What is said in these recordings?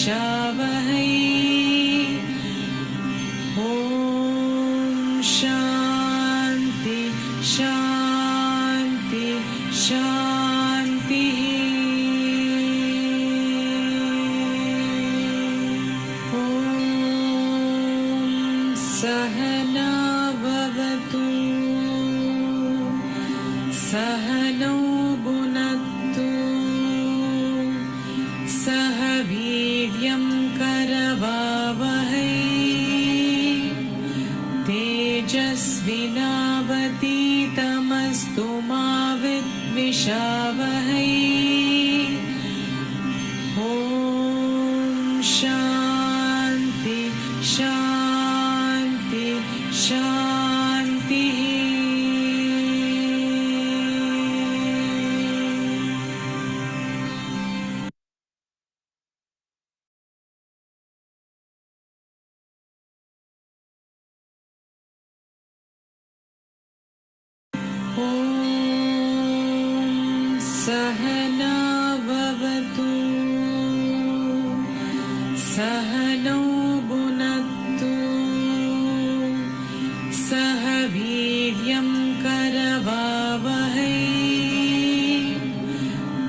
विशावहै। ॐ शान्ति शान्ति शान्तिः। ॐ सहना भवतु सहनौ भुनक्तु सह वीर्यं करवावहै तेजस्विनावतीतमस्तु मा विद्विषावहै। ॐ शान्ति शान्ति शान्तिः। ॐ सहना भवतु सहनौ भुनक्तु सह वीर्यं करवावहै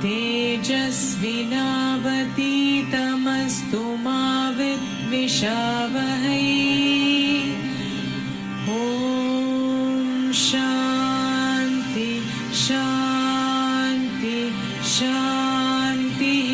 तेजस्विनावतीतमस्तु मा विद्विषावहै। ॐ शान्ति शान्ति शान्तिः।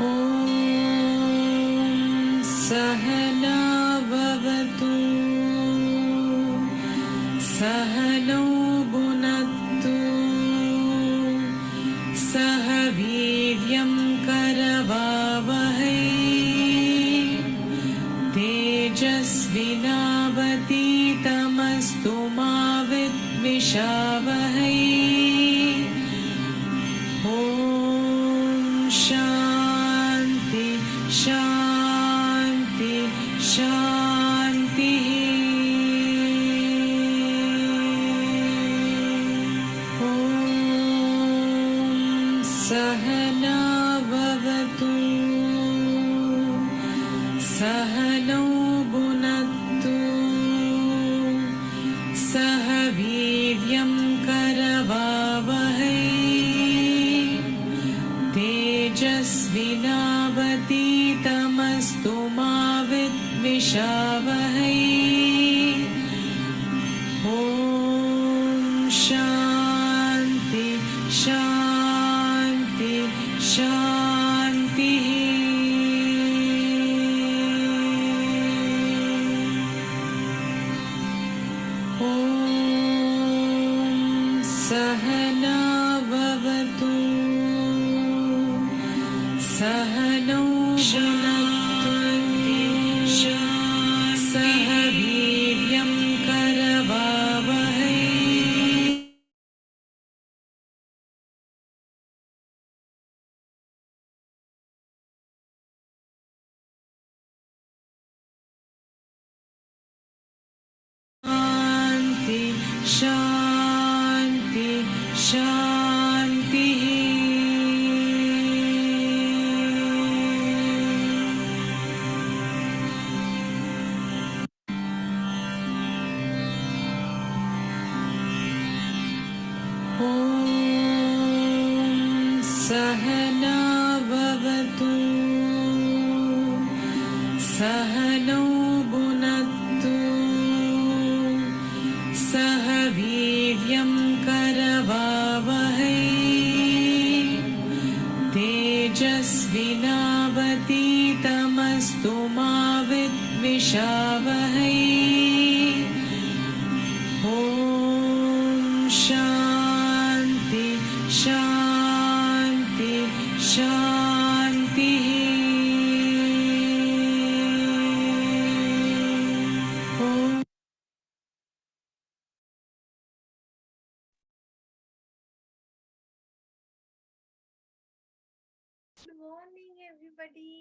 ॐ सहना भवतु सहनौ भुनक्तु सह वीर्यं करवावहै तेजस्विनावतीतमस्तु मा विद्विषावहै। ॐ शान्ति शान्ति शान्तिः। ॐ सहना भवतु सहनौ भुनक्तु सह वीर्यं करवावहै तेजस्विनावतीतमस्तु मा विद्विषावहै। ॐ शान्ति शान्ति शान्तिः। ॐ सहना भवतु सहनौ भुनक्तु सह वीर्यं करवावहै शान्ति शान्ति शान्तिः। ॐ सहना भवतु सहनौ भुनक्तु सह वीर्यं करवावहै तेजस्विनावतीतमस्तु मा विद्विषावहै। ॐ शान्ति शान्ति शान्तिः। ॐ Good morning, everybody.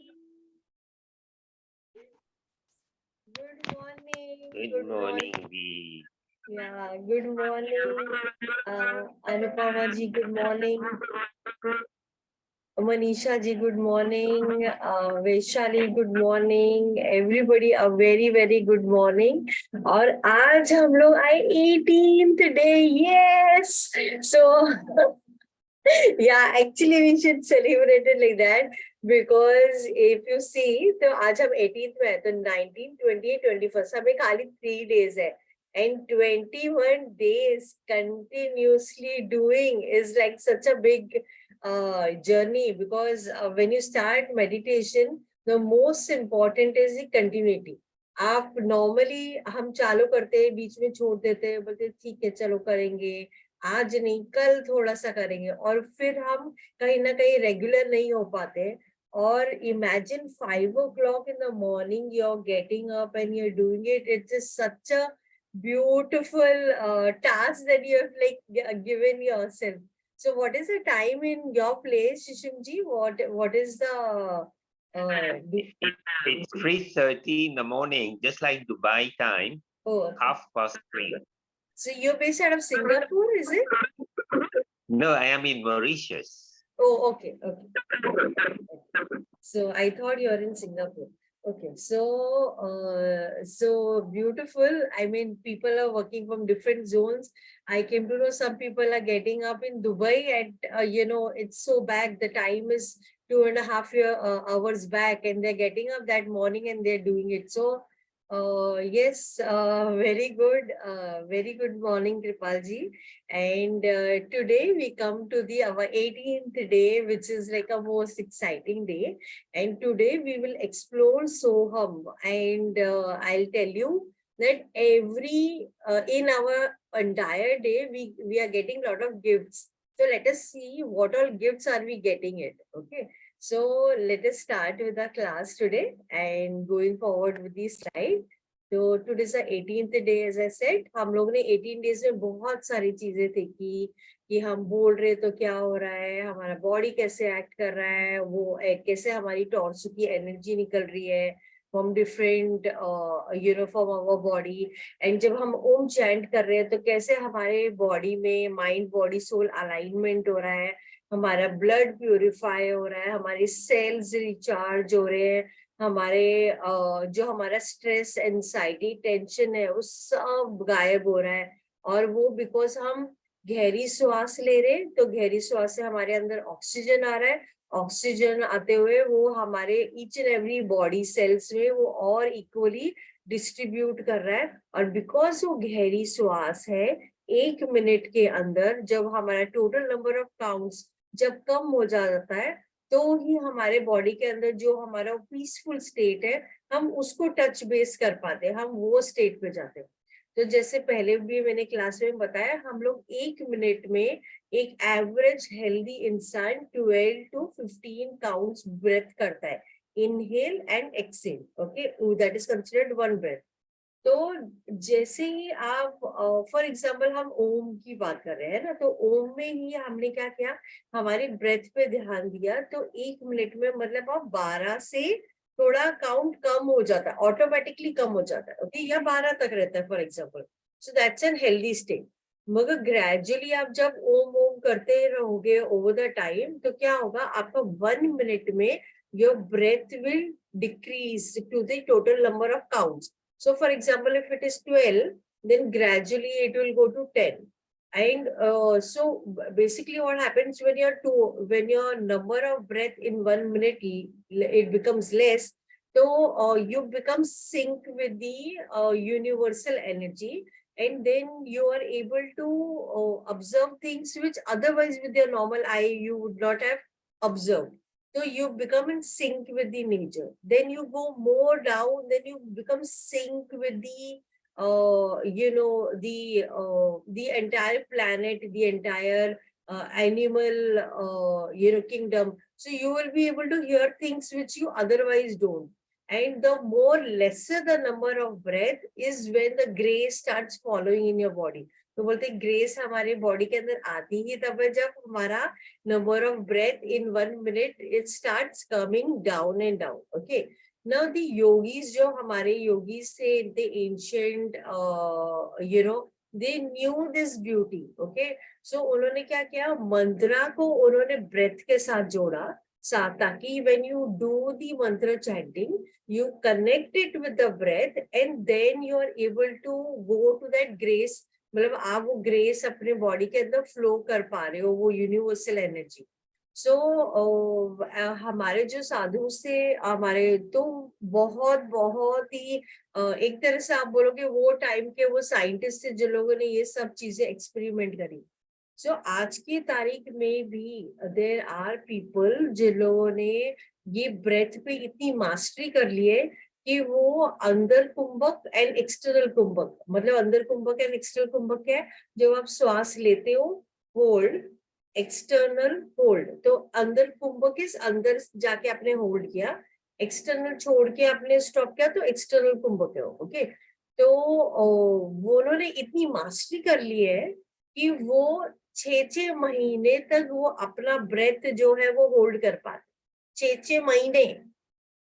Good morning. Good morning, Dee. Yeah, good morning. Anupama ji, good morning. Manisha ji, good morning. Vaishali, good morning. Everybody, a very, very good morning. और आज हम लोग आए 18th day. Yes. So yeah, actually we should celebrate it like that because if you see, तो आज हम 18th में है तो 19, 20, 21 हमें खाली 3 days है and 21 days continuously doing is like such a big journey because when you start meditation, the most important is the continuity. आप नॉर्मली हम चालू करते हैं बीच में छोड़ देते हैं बोलते ठीक है चलो करेंगे आज नहीं कल थोड़ा सा करेंगे और फिर हम कहीं ना कहीं रेगुलर नहीं हो पाते और imagine 5 o'clock in the morning you're getting up and you're doing it. It's just such a beautiful task that you have like given yourself. So what is the time in your place, Shishimji? What is the It's 3:30 in the morning, just like Dubai time, oh, 3:30. so you're based out of Singapore, is it? No, I am in Mauritius. Oh, okay, okay. So I thought you're in Singapore. Okay, so beautiful. I mean, people are working from different zones. I came to know some people are getting up in Dubai, and it's so back. The time is 2.5 hours back, and they're getting up that morning and they're doing it. So, yes, very good morning, Kripalji. And today we come to our 18th day, which is like a most exciting day. And today we will explore Soham. And I'll tell you that in our entire day, we are getting a lot of gifts. So let us see what all gifts are we getting it. Okay. So let us start with our class today and going forward with the slide. तो today is 18th day as I said हम लोग ने 18 days में बहुत सारी चीजें थी कि हम बोल रहे तो क्या हो रहा है हमारा बॉडी कैसे एक्ट कर रहा है वो कैसे हमारी टॉर्सो की एनर्जी निकल रही है from different from our body and जब हम ओम चैंट कर रहे हैं तो कैसे हमारे बॉडी में माइंड बॉडी सोल अलाइनमेंट हो रहा है हमारा ब्लड प्यूरिफाई हो रहा है हमारी सेल्स रिचार्ज हो रहे हैं हमारे जो हमारा स्ट्रेस एंजाइटी टेंशन है वो सब गायब हो रहा है और वो बिकॉज हम गहरी श्वास ले रहे हैं तो गहरी श्वास से हमारे अंदर ऑक्सीजन आ रहा है ऑक्सीजन आते हुए वो हमारे each and every body cells में वो और इक्वली डिस्ट्रीब्यूट कर रहा है और बिकॉज वो गहरी श्वास है 1 मिनट के अंदर जब हमारा टोटल नंबर ऑफ काउंट्स जब कम हो जाता है तो ही हमारे बॉडी के अंदर जो हमारा पीसफुल स्टेट है हम उसको टच बेस कर पाते हैं हम वो स्टेट पे जाते हैं तो जैसे पहले भी मैंने क्लास में बताया हम लोग 1 मिनट में एक एवरेज हेल्दी इंसान 12 to 15 काउंट्स ब्रेथ करता है inhale and exhale okay that is considered 1 breath तो जैसे ही आप फॉर एग्जाम्पल हम ओम की बात कर रहे हैं ना तो ओम में ही हमने क्या किया हमारे ब्रेथ पे ध्यान दिया तो 1 मिनट में मतलब आप 12 से थोड़ा काउंट कम हो जाता है ऑटोमेटिकली कम हो जाता है ओके या 12 तक रहता है for example so that's an healthy state मगर ग्रेजुअली आप जब ओम ओम करते रहोगे ओवर द टाइम तो क्या होगा आपका 1 मिनट में your breath will decrease to the total number of counts. So for example, if it is 12, then gradually it will go to 10. And so basically what happens when your number of breath in 1 minute, it becomes less. So you become sync with the universal energy. And then you are able to observe things which otherwise with your normal eye you would not have observed. So you become in sync with the nature. Then you go more down. Then you become sync with the entire planet, the entire animal, kingdom. So you will be able to hear things which you otherwise don't. And the more lesser the number of breath is when the grace starts following in your body. तो बोलते grace हमारे body के अंदर आती ही तब है जब हमारा number of breath in 1 minute it starts coming down and down. Okay, Now the yogis, जो हमारे yogis थे, the ancient, they knew this beauty, okay? So उन्होंने क्या किया, मंत्रा को उन्होंने breath के साथ जोड़ा, साथ, ताकि when you do the mantra chanting, you connect it with the breath and then you are able to go to that grace. मतलब आप वो grace अपने body के अंदर flow कर पा रहे हो, वो universal energy. सो हमारे जो साधु से हमारे तो बहुत बहुत ही एक तरह से आप बोलोगे वो टाइम के वो साइंटिस्ट थे जिन लोगों ने ये सब चीजें एक्सपेरिमेंट करी. सो आज की तारीख में भी देयर आर पीपल जिन लोगों ने ये ब्रेथ पे इतनी मास्टरी कर ली है कि वो अंदर कुंभक एंड एक्सटर्नल कुंभक, मतलब अंदर कुंभक एंड एक्सटर्नल कुंभक क्या है, जब आप श्वास लेते हो होल्ड, एक्सटर्नल होल्ड, तो अंदर कुंभक इस अंदर जाके आपने होल्ड किया, एक्सटर्नल छोड़ के आपने स्टॉप किया तो एक्सटर्नल कुंभक है. ओके, तो वो उन्होंने इतनी मास्टरी कर ली है कि वो 6 महीने तक वो अपना ब्रेथ जो है वो होल्ड कर पाते. 6 महीने,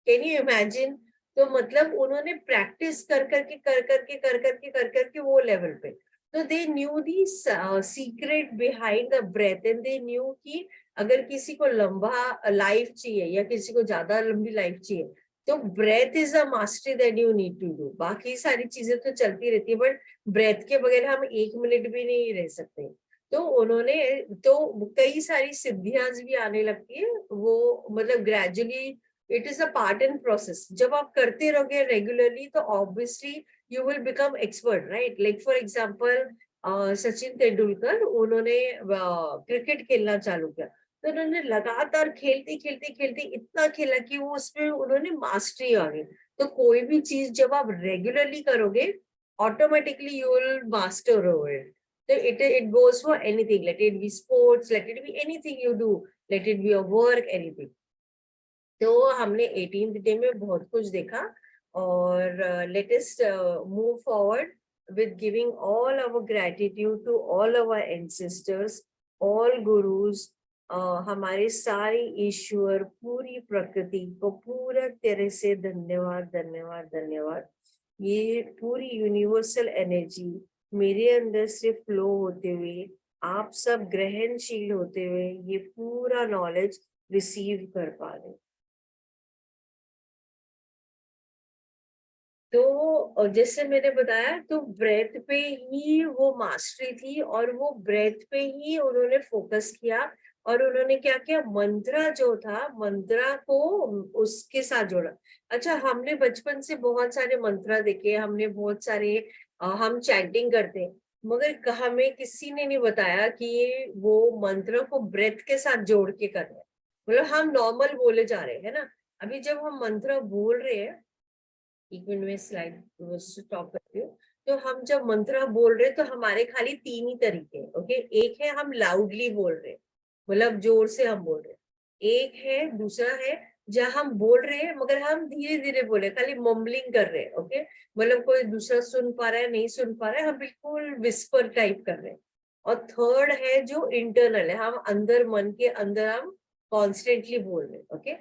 कैन यू इमेजिन? तो मतलब उन्होंने प्रैक्टिस कर करके वो लेवल पे. तो they knew the secret behind the breath and they knew कि अगर किसी को लंबा लाइफ चाहिए या किसी को ज्यादा लंबी लाइफ चाहिए तो breath is a mastery that you need to do. बाकी सारी चीजें तो चलती रहती है बट ब्रेथ के बगैर हम 1 मिनट भी नहीं रह सकते. तो उन्होंने तो कई सारी सिद्धियां भी आने लगती है, वो मतलब gradually it is a part and process. जब आप करते रहोगे रेगुलरली तो obviously you will become expert, right? Like for example, Sachin Tendulkar, उन्होंने क्रिकेट खेलना चालू किया तो उन्होंने लगातार खेलते खेलते खेलते इतना खेला कि वो उसमें उन्होंने मास्टरी आ गई. तो कोई भी चीज जब आप रेगुलरली करोगे automatically you will master it. तो it goes for anything, let it be sports, let it be anything you do, let it be your work, anything. तो हमने 18th डे में बहुत कुछ देखा. और let us move forward with giving all our gratitude to all our ancestors, all gurus, हमारे सारे ईश्वर, पूरी प्रकृति को पूरा तरह से धन्यवाद धन्यवाद धन्यवाद. ये पूरी यूनिवर्सल एनर्जी मेरे अंदर से फ्लो होते हुए, आप सब ग्रहणशील होते हुए ये पूरा नॉलेज रिसीव कर पा रहे. तो जैसे मैंने बताया तो ब्रेथ पे ही वो मास्टरी थी और वो ब्रेथ पे ही उन्होंने फोकस किया. और उन्होंने क्या किया, मंत्रा जो था, मंत्रा को उसके साथ जोड़ा. अच्छा, हमने बचपन से बहुत सारे मंत्रा देखे, हमने बहुत सारे हम चैंटिंग करते, मगर हमें किसी ने नहीं बताया कि वो मंत्र को ब्रेथ के साथ जोड़ के कर रहे हैं. मतलब हम नॉर्मल बोले जा रहे हैं ना. अभी जब हम मंत्र बोल रहे हैं, एक मिनट में स्लाइड स्टॉप करती हूँ. तो हम जब मंत्र बोल रहे हैं तो हमारे खाली 3 ही तरीके हैं. ओके, एक है हम लाउडली बोल रहे हैं, मतलब जोर से हम बोल रहे हैं. एक है, दूसरा है जहाँ हम बोल रहे हैं मगर हम धीरे धीरे बोले, खाली मम्बलिंग कर रहे हैं. ओके, मतलब कोई दूसरा सुन पा रहा है नहीं सुन पा रहा है, हम बिल्कुल विस्पर टाइप कर रहे हैं. और थर्ड है जो इंटरनल है, हम अंदर मन के अंदर हम कॉन्स्टेंटली बोल रहे हैं. ओके,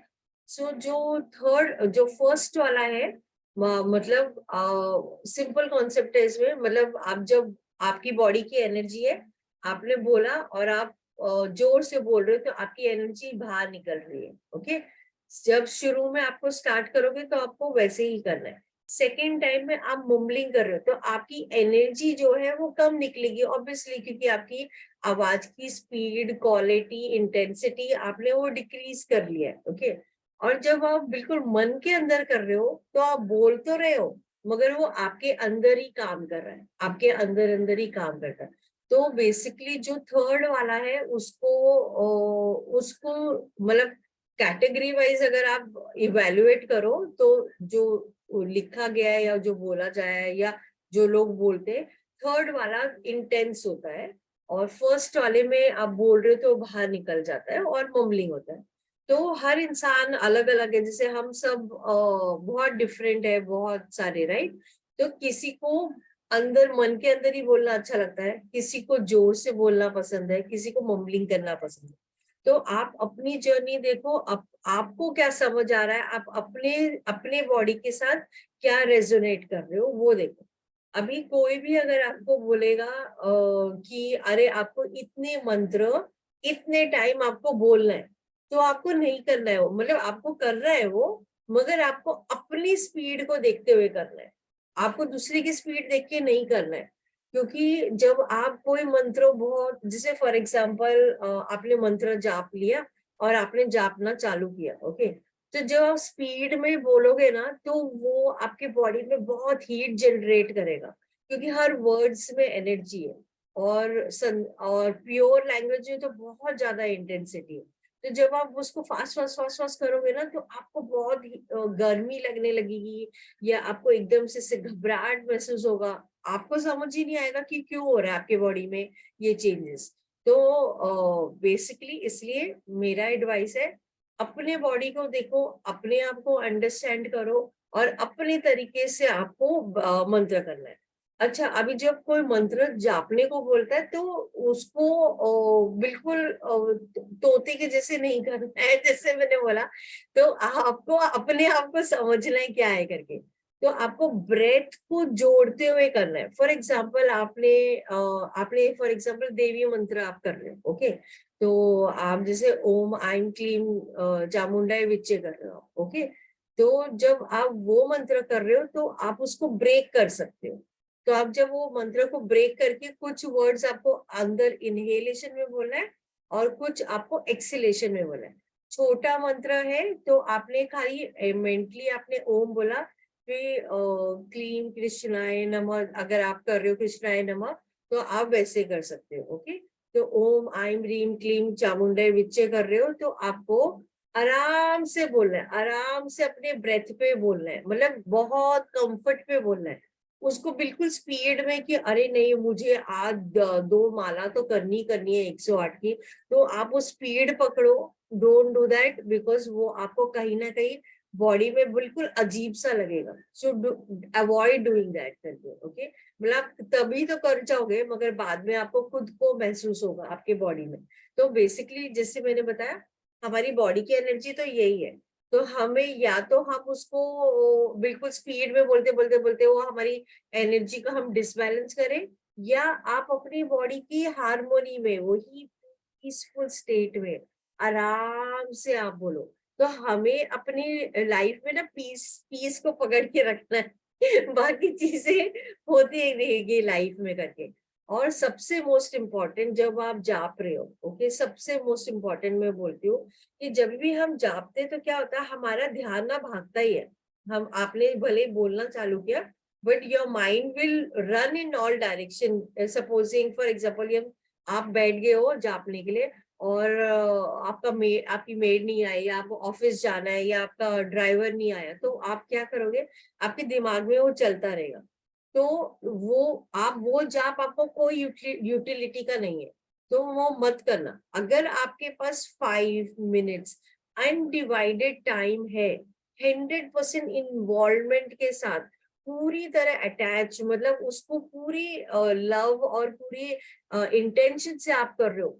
सो जो थर्ड, जो फर्स्ट वाला है, मतलब सिंपल कॉन्सेप्ट है इसमें. मतलब आप जब आपकी बॉडी की एनर्जी है, आपने बोला और आप जोर से बोल रहे हो तो आपकी एनर्जी बाहर निकल रही है. ओके, जब शुरू में आपको स्टार्ट करोगे तो आपको वैसे ही करना है. सेकेंड टाइम में आप मुम्बलिंग कर रहे हो तो आपकी एनर्जी जो है वो कम निकलेगी ऑब्वियसली, क्योंकि आपकी आवाज की स्पीड, क्वालिटी, इंटेंसिटी आपने वो डिक्रीज कर लिया है. ओके, और जब आप बिल्कुल मन के अंदर कर रहे हो तो आप बोल तो रहे हो मगर वो आपके अंदर ही काम कर रहा है, आपके अंदर अंदर ही काम करता है. तो बेसिकली जो थर्ड वाला है उसको मतलब कैटेगरी वाइज अगर आप इवेल्युएट करो तो जो लिखा गया है या जो बोला जाए है या जो लोग बोलते हैं, थर्ड वाला इंटेंस होता है और फर्स्ट वाले में आप बोल रहे हो तो बाहर निकल जाता है और मम्बलिंग होता है. तो हर इंसान अलग अलग है, जैसे हम सब बहुत डिफरेंट है, बहुत सारे, राइट. तो किसी को अंदर मन के अंदर ही बोलना अच्छा लगता है, किसी को जोर से बोलना पसंद है, किसी को मम्बलिंग करना पसंद है. तो आप अपनी जर्नी देखो, आपको क्या समझ आ रहा है, आप अपने अपने बॉडी के साथ क्या रेजोनेट कर रहे हो वो देखो। अभी कोई भी अगर आपको बोलेगा कि अरे आपको इतने मंत्र इतने टाइम आपको बोलना है, तो आपको नहीं करना है वो, मतलब आपको करना है वो, मगर आपको अपनी स्पीड को देखते हुए करना है। आपको दूसरे की स्पीड देख के नहीं करना है। क्योंकि जब आप कोई मंत्र बहुत, जैसे फॉर एग्जाम्पल आपने मंत्र जाप लिया और आपने जापना चालू किया, ओके, तो जब आप स्पीड में बोलोगे ना, तो वो आपके बॉडी में बहुत हीट जनरेट करेगा, क्योंकि हर वर्ड्स में एनर्जी है। और प्योर लैंग्वेज में तो बहुत ज्यादा इंटेंसिटी है। तो जब आप उसको फास्ट फास्ट फास्ट फास्ट करोगे ना, तो आपको बहुत गर्मी लगने लगेगी, या आपको एकदम से घबराहट महसूस होगा। आपको समझ ही नहीं आएगा कि क्यों हो रहा है आपके बॉडी में ये चेंजेस। तो बेसिकली इसलिए मेरा एडवाइस है, अपने बॉडी को देखो, अपने आप को अंडरस्टैंड करो, और अपने तरीके से आपको मंत्र करना है। अच्छा, अभी जब कोई मंत्र जापने को बोलता है, तो उसको बिल्कुल तोते के जैसे नहीं करना है, जैसे मैंने बोला। तो आपको अपने आप को समझना है क्या है करके। तो आपको ब्रेथ को जोड़ते हुए करना है। फॉर एग्जाम्पल आपने फॉर एग्जाम्पल देवी मंत्र आप कर रहे हो, ओके, तो आप जैसे ओम आइम क्लीम चामुंडाय विच्चे कर रहे हो, ओके। तो जब आप वो मंत्र कर रहे हो, तो आप उसको ब्रेक कर सकते हो। तो आप जब वो मंत्र को ब्रेक करके, कुछ वर्ड्स आपको अंदर इनहेलेशन में बोलना है और कुछ आपको एक्सलेशन में बोलना है। छोटा मंत्र है तो आपने खाली मेंटली आपने ओम बोला, फिर क्लीम कृष्णाय नमः अगर आप कर रहे हो कृष्णाय नमः, तो आप वैसे कर सकते हो, ओके। तो ओम आइम रीम क्लीम चामुंडे विच्चे कर रहे हो, तो आपको आराम से बोलना है, आराम से अपने ब्रेथ पे बोलना है, मतलब बहुत कंफर्ट पे बोलना है। उसको बिल्कुल स्पीड में कि अरे नहीं मुझे आज 2 माला तो करनी करनी है 108 की, तो आप वो स्पीड पकड़ो। डोंट डू दैट, बिकॉज वो आपको कहीं ना कहीं बॉडी में बिल्कुल अजीब सा लगेगा। सो अवॉइड डूइंग दैट करके, ओके। मतलब आप तभी तो कर जाओगे, मगर बाद में आपको खुद को महसूस होगा आपके बॉडी में। तो बेसिकली जैसे मैंने बताया, हमारी बॉडी की एनर्जी तो यही है। तो हमें या तो हम उसको बिल्कुल स्पीड में बोलते बोलते बोलते वो हमारी एनर्जी को हम डिसबैलेंस करें, या आप अपनी बॉडी की हार्मोनी में, वही पीसफुल स्टेट में आराम से आप बोलो। तो हमें अपनी लाइफ में ना पीस पीस को पकड़ के रखना है बाकी चीजें होती रहेगी लाइफ में करके। और सबसे मोस्ट इम्पोर्टेंट, जब आप जाप रहे हो, ओके, सबसे मोस्ट इम्पोर्टेंट मैं बोलती हूँ कि जब भी हम जापते तो क्या होता है, हमारा ध्यान ना भागता ही है। हम आपने भले बोलना चालू किया, but your mind will run in all direction. Supposing for example, आप बैठ गए हो जापने के लिए, और आपकी मेड नहीं आई, या आपको ऑफिस जाना है, या आपका ड्राइवर नहीं आया, तो आप क्या करोगे, आपके दिमाग में वो चलता रहेगा। तो वो जाप आपको कोई यूटिलिटी का नहीं है, तो वो मत करना। अगर आपके पास 5 मिनट्स अनडिवाइडेड टाइम है, 100% इन्वॉल्वमेंट के साथ, पूरी तरह अटैच, मतलब उसको पूरी लव और पूरी इंटेंशन से आप कर रहे हो,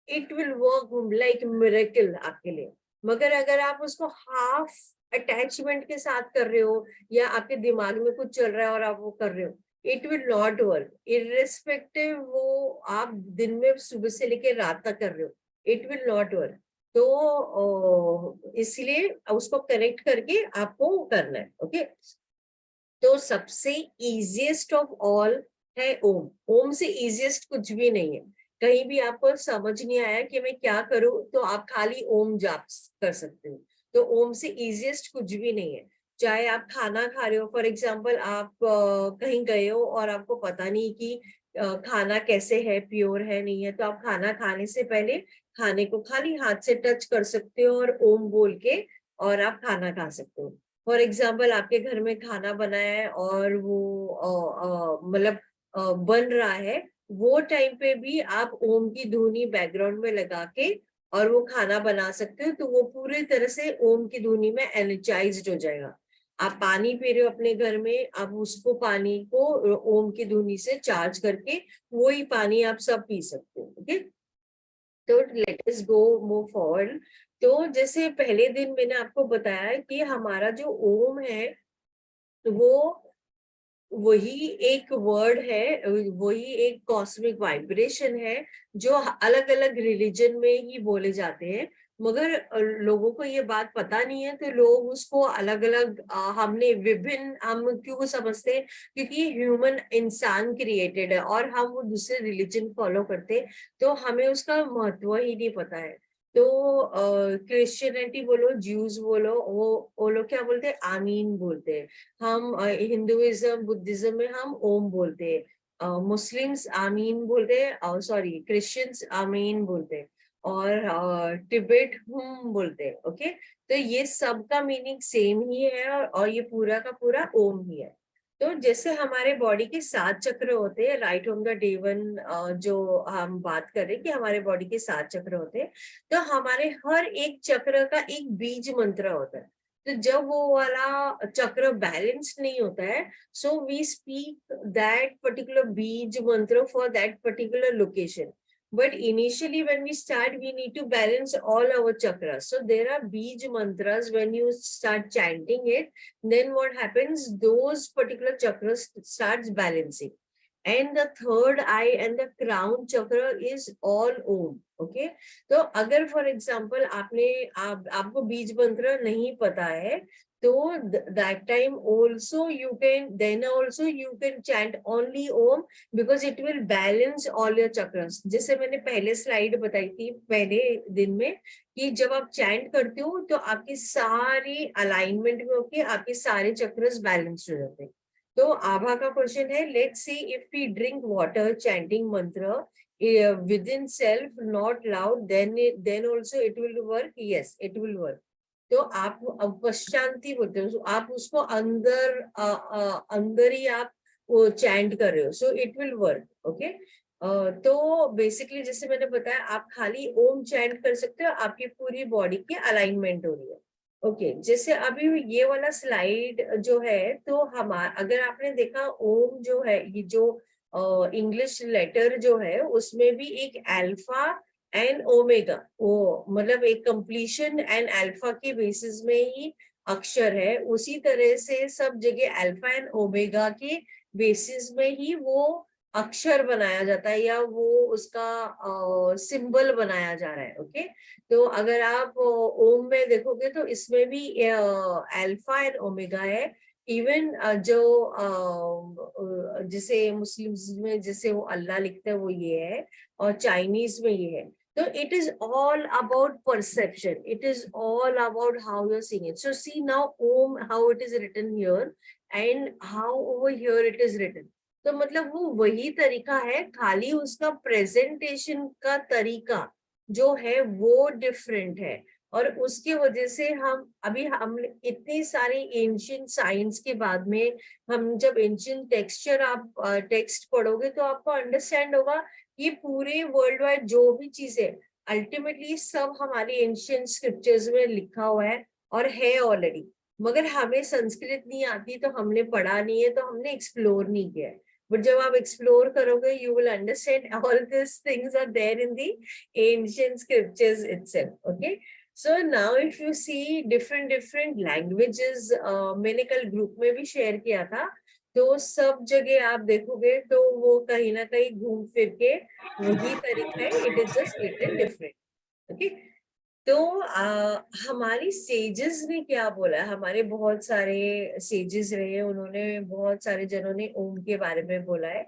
it will work like miracle आपके लिए। मगर अगर आप उसको हाफ अटैचमेंट के साथ कर रहे हो, या आपके दिमाग में कुछ चल रहा है और आप वो कर रहे हो, it will not work, irrespective वो आप दिन में सुबह से लेकर रात तक कर रहे हो, इट विल नॉट वर्क। तो इसलिए उसको कनेक्ट करके आपको करना है, ओके। तो सबसे इजिएस्ट ऑफ ऑल है ओम। ओम से इजिएस्ट कुछ भी नहीं है। कहीं भी आपको समझ नहीं आया कि मैं क्या करूं, तो आप खाली ओम जाप कर सकते हो। तो ओम से इजिएस्ट कुछ भी नहीं है। चाहे आप खाना खा रहे हो, फॉर एग्जाम्पल आप कहीं गए हो और आपको पता नहीं कि खाना कैसे है, प्योर है नहीं है, तो आप खाना खाने से पहले खाने को खाली हाथ से टच कर सकते हो और ओम बोल के और आप खाना खा सकते हो। फॉर एग्जाम्पल आपके घर में खाना बना है और वो मतलब बन रहा है, वो टाइम पे भी आप ओम की धुनी बैकग्राउंड में लगा के और वो खाना बना सकते हो, तो वो पूरी तरह से ओम की धुनी में एनर्जाइज्ड हो जाएगा। आप पानी पी रहे हो अपने घर में, आप उसको पानी को ओम की धुनी से चार्ज करके वही पानी आप सब पी सकते हो, ओके। तो लेट अस गो मूव फॉरवर्ड। तो जैसे पहले दिन मैंने आपको बताया कि हमारा जो ओम है वो वही एक वर्ड है, वही एक कॉस्मिक वाइब्रेशन है जो अलग अलग रिलीजन में ही बोले जाते हैं। मगर लोगों को ये बात पता नहीं है, तो लोग उसको अलग अलग हमने विभिन्न हम क्यों समझते हैं, क्योंकि ह्यूमन इंसान क्रिएटेड है और हम वो दूसरे रिलीजन फॉलो करते हैं, तो हमें उसका महत्व ही नहीं पता है। तो क्रिश्चियनिटी बोलो, ज्यूज बोलो, वो लोग क्या बोलते हैं, आमीन बोलते हैं। हम हिंदुइज्म बुद्धिज्म में हम ओम बोलते हैं, मुस्लिम्स आमीन बोलते हैं, सॉरी क्रिश्चियंस आमीन बोलते हैं, और तिब्बत हम बोलते हैं। ओके, तो ये सब का मीनिंग सेम ही है, और ये पूरा का पूरा ओम ही है। तो जैसे हमारे बॉडी के 7 चक्र होते हैं, right on the day one, जो हम बात कर रहे हैं कि हमारे बॉडी के 7 चक्र होते हैं, तो हमारे हर एक चक्र का एक बीज मंत्र होता है। तो जब वो वाला चक्र बैलेंस नहीं होता है, so we speak that particular beej mantra for that particular location. But initially, when we start, we need to balance all our chakras. So there are beej mantras. When you start chanting it, then what happens? Those particular chakras starts balancing. And the third eye and the crown chakra is all Om. Okay, तो अगर for example आपको बीज मंत्र नहीं पता है, तो that time also you can, then also you can chant only Om, because it will balance all your chakras. जैसे मैंने पहले स्लाइड बताई थी पहले दिन में, कि जब आप चैंट करते हो तो आपकी सारी अलाइनमेंट में होके आपके सारे चक्रस बैलेंस हो जाते हैं। तो आभा का क्वेश्चन है, let's see if we drink water chanting mantra within self, not loud, then also it will work. Yes, it will work. तो आप पश्चांति बोलते हो, आप उसको अंदर ही आप वो चैंट कर रहे हो, so it will work. Okay, तो बेसिकली जैसे मैंने बताया, आप खाली ओम चैंट कर सकते हो, आपकी पूरी बॉडी की अलाइनमेंट हो रही है। ओके, जैसे अभी ये वाला स्लाइड जो है, तो हमारा अगर आपने देखा ओम जो है, ये जो इंग्लिश लेटर जो है, उसमें भी एक अल्फा एंड ओमेगा, वो मतलब एक कंप्लीशन एंड अल्फा के बेसिस में ही अक्षर है। उसी तरह से सब जगह अल्फा एंड ओमेगा के बेसिस में ही वो अक्षर बनाया जाता है, या वो उसका सिंबल बनाया जा रहा है। ओके, तो अगर आप ओम में देखोगे तो इसमें भी अल्फा एंड ओमेगा है। इवन जो जैसे मुस्लिम्स में जैसे वो अल्लाह लिखते हैं वो ये है, और चाइनीज में ये है। तो it is all about perception, it is all about how you are seeing it. So see now Om, how it is written here and how over here it is written. तो मतलब वो वही तरीका है, खाली उसका प्रेजेंटेशन का तरीका जो है वो डिफरेंट है। और उसकी वजह से हम इतनी सारी एंशियंट साइंस के बाद में, हम जब एंशियंट टेक्स्ट पढ़ोगे तो आपको अंडरस्टैंड होगा, ये पूरे वर्ल्ड वाइड जो भी चीजें अल्टीमेटली सब हमारी एंशियंट स्क्रिप्चर्स में लिखा हुआ है और है ऑलरेडी। मगर हमें संस्कृत नहीं आती, तो हमने पढ़ा नहीं है, तो हमने एक्सप्लोर नहीं किया है। बट जब आप एक्सप्लोर करोगे, you will understand all this things are there in the ancient scriptures itself. Okay, so now if you see different languages, मैंने कल ग्रुप में भी शेयर किया था, तो सब जगह आप देखोगे तो वो कहीं ना कहीं घूम फिर के वही तरीका है, it is just little different. Okay, तो हमारी सेजेस ने क्या बोला है, हमारे बहुत सारे सेजेस रहे, उन्होंने बहुत सारे जनों ने ओम के बारे में बोला है।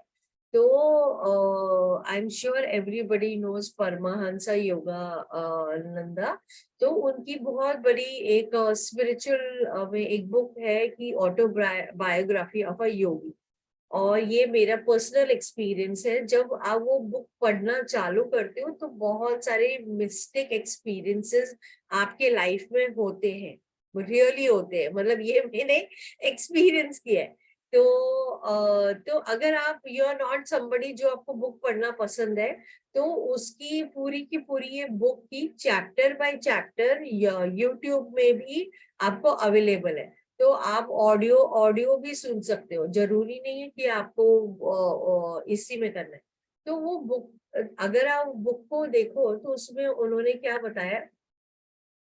तो I am sure everybody knows Paramahansa Yogananda. तो उनकी बहुत बड़ी एक स्पिरिचुअल में एक बुक है कि ऑटोबायोग्राफी ऑफ अ योगी। और ये मेरा पर्सनल एक्सपीरियंस है, जब आप वो बुक पढ़ना चालू करते हो तो बहुत सारे मिस्टेक एक्सपीरियंसेस आपके लाइफ में होते हैं, रियली होते हैं, मतलब ये मैंने एक्सपीरियंस किया है। तो अगर आप यू आर नॉट समबडी जो आपको बुक पढ़ना पसंद है, तो उसकी पूरी की पूरी ये बुक की चैप्टर बाय चैप्टर यूट्यूब में भी आपको अवेलेबल है। तो आप ऑडियो भी सुन सकते हो, जरूरी नहीं है कि आपको इसी में करना है। तो वो बुक, अगर आप बुक को देखो तो उसमें उन्होंने क्या बताया।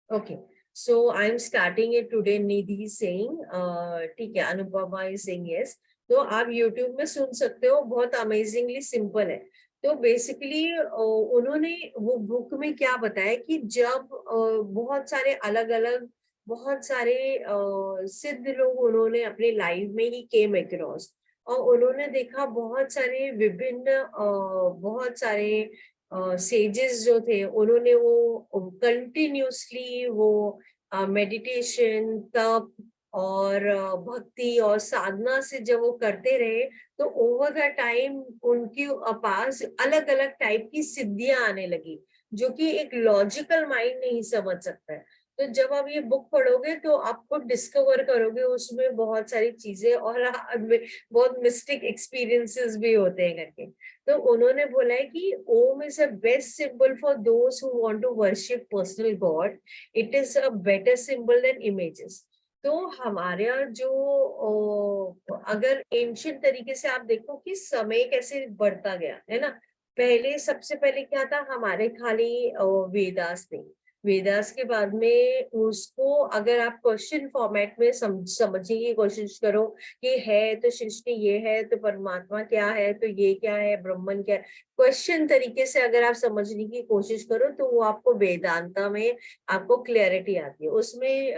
Okay, so I am starting it today, Nidhi Singh, ठीक है, अनुपमा इज सिंग यस। तो आप यूट्यूब में सुन सकते हो, बहुत अमेजिंगली सिंपल है। तो बेसिकली उन्होंने वो बुक में क्या बताया कि जब बहुत सारे अलग अलग, बहुत सारे सिद्ध लोग उन्होंने अपने लाइफ में ही केम अक्रॉस, और उन्होंने देखा बहुत सारे विभिन्न बहुत सारे सेजेस जो थे, उन्होंने वो कंटिन्यूसली वो मेडिटेशन, तप और भक्ति और साधना से जब वो करते रहे, तो ओवर द टाइम उनके पास अलग अलग टाइप की सिद्धियां आने लगी, जो कि एक लॉजिकल माइंड नहीं समझ सकता है। तो जब आप ये बुक पढ़ोगे तो आपको डिस्कवर करोगे उसमें बहुत सारी चीजें, और बहुत मिस्टिक एक्सपीरियंसेस भी होते हैं करके। तो उन्होंने बोला है कि Om is a best symbol for those who want to worship personal god. It is a better symbol than images. तो हमारा जो अगर एंशियंट तरीके से आप देखो कि समय कैसे बढ़ता गया है ना, पहले सबसे पहले क्या था, हमारे खाली वेदास थे। वेदास के बाद में उसको अगर आप क्वेश्चन फॉर्मेट में समझने की कोशिश करो कि है तो सृष्टि ये है, तो परमात्मा क्या है, तो ये क्या है, ब्रह्मन क्या है, क्वेश्चन तरीके से अगर आप समझने की कोशिश करो तो वो आपको वेदांता में आपको क्लैरिटी आती है। उसमें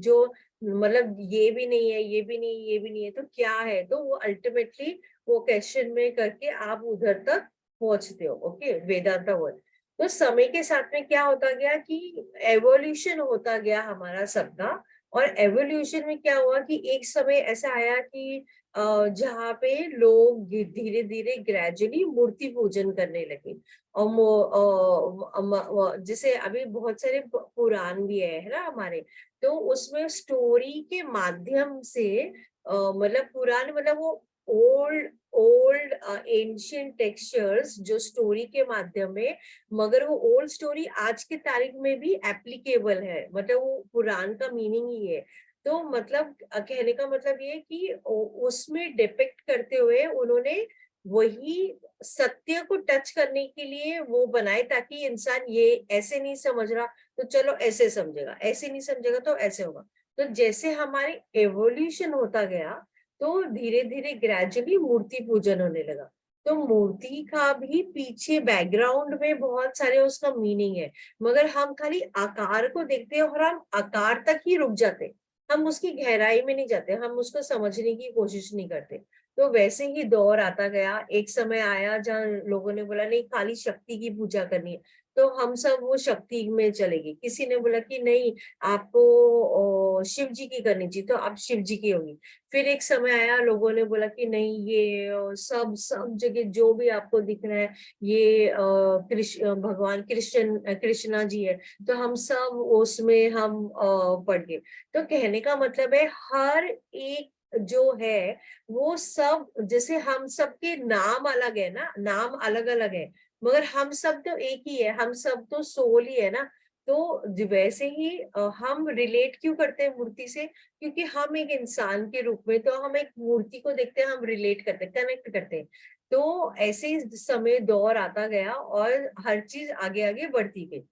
जो मतलब ये भी नहीं है, ये भी नहीं, ये भी नहीं है, तो क्या है, तो वो अल्टीमेटली वो क्वेश्चन में करके आप उधर तक पहुंचते हो। Okay, Vedanta word. तो समय के साथ में क्या होता गया कि एवोल्यूशन होता गया हमारा सबका। और एवोल्यूशन में क्या हुआ कि एक समय ऐसा आया कि जहाँ पे लोग धीरे धीरे ग्रेजुअली मूर्ति पूजन करने लगे। और जैसे अभी बहुत सारे पुराण भी है ना हमारे, तो उसमें स्टोरी के माध्यम से मतलब पुराण मतलब वो ओल्ड ओल्ड एंशियंट टेक्सचर्स जो स्टोरी के माध्यम में, मगर वो ओल्ड स्टोरी आज के तारीख में भी एप्लीकेबल है, मतलब वो पुराण का मीनिंग ही है। तो मतलब कहने का मतलब ये है कि उसमें डिपिक्ट करते हुए उन्होंने वही सत्य को टच करने के लिए वो बनाए, ताकि इंसान ये ऐसे नहीं समझ रहा तो चलो ऐसे समझेगा, ऐसे नहीं समझेगा तो ऐसे होगा। तो जैसे हमारे एवोल्यूशन होता गया तो धीरे धीरे ग्रेजुअली मूर्ति पूजन होने लगा। तो मूर्ति का भी पीछे बैकग्राउंड में बहुत सारे उसका मीनिंग है, मगर हम खाली आकार को देखते हैं और हम आकार तक ही रुक जाते हैं, हम उसकी गहराई में नहीं जाते, हम उसको समझने की कोशिश नहीं करते। तो वैसे ही दौर आता गया, एक समय आया जहाँ लोगों ने बोला नहीं खाली शक्ति की पूजा करनी है, तो हम सब वो शक्ति में चले गए। किसी ने बोला कि नहीं आपको शिव जी की करनी चाहिए, तो आप शिव जी की होगी। फिर एक समय आया लोगों ने बोला कि नहीं ये सब सब जगह जो भी आपको दिख रहा है ये भगवान कृष्णा जी है, तो हम सब उसमें हम पड़ गए। तो कहने का मतलब है हर एक जो है वो सब, जैसे हम सबके नाम अलग है ना, नाम अलग अलग है, मगर हम सब तो एक ही है, हम सब तो सोल ही है ना। तो वैसे ही हम रिलेट क्यों करते हैं मूर्ति से, क्योंकि हम एक इंसान के रूप में, तो हम एक मूर्ति को देखते हैं, हम रिलेट करते हैं, कनेक्ट करते हैं। तो ऐसे ही समय दौर आता गया और हर चीज आगे आगे बढ़ती गई।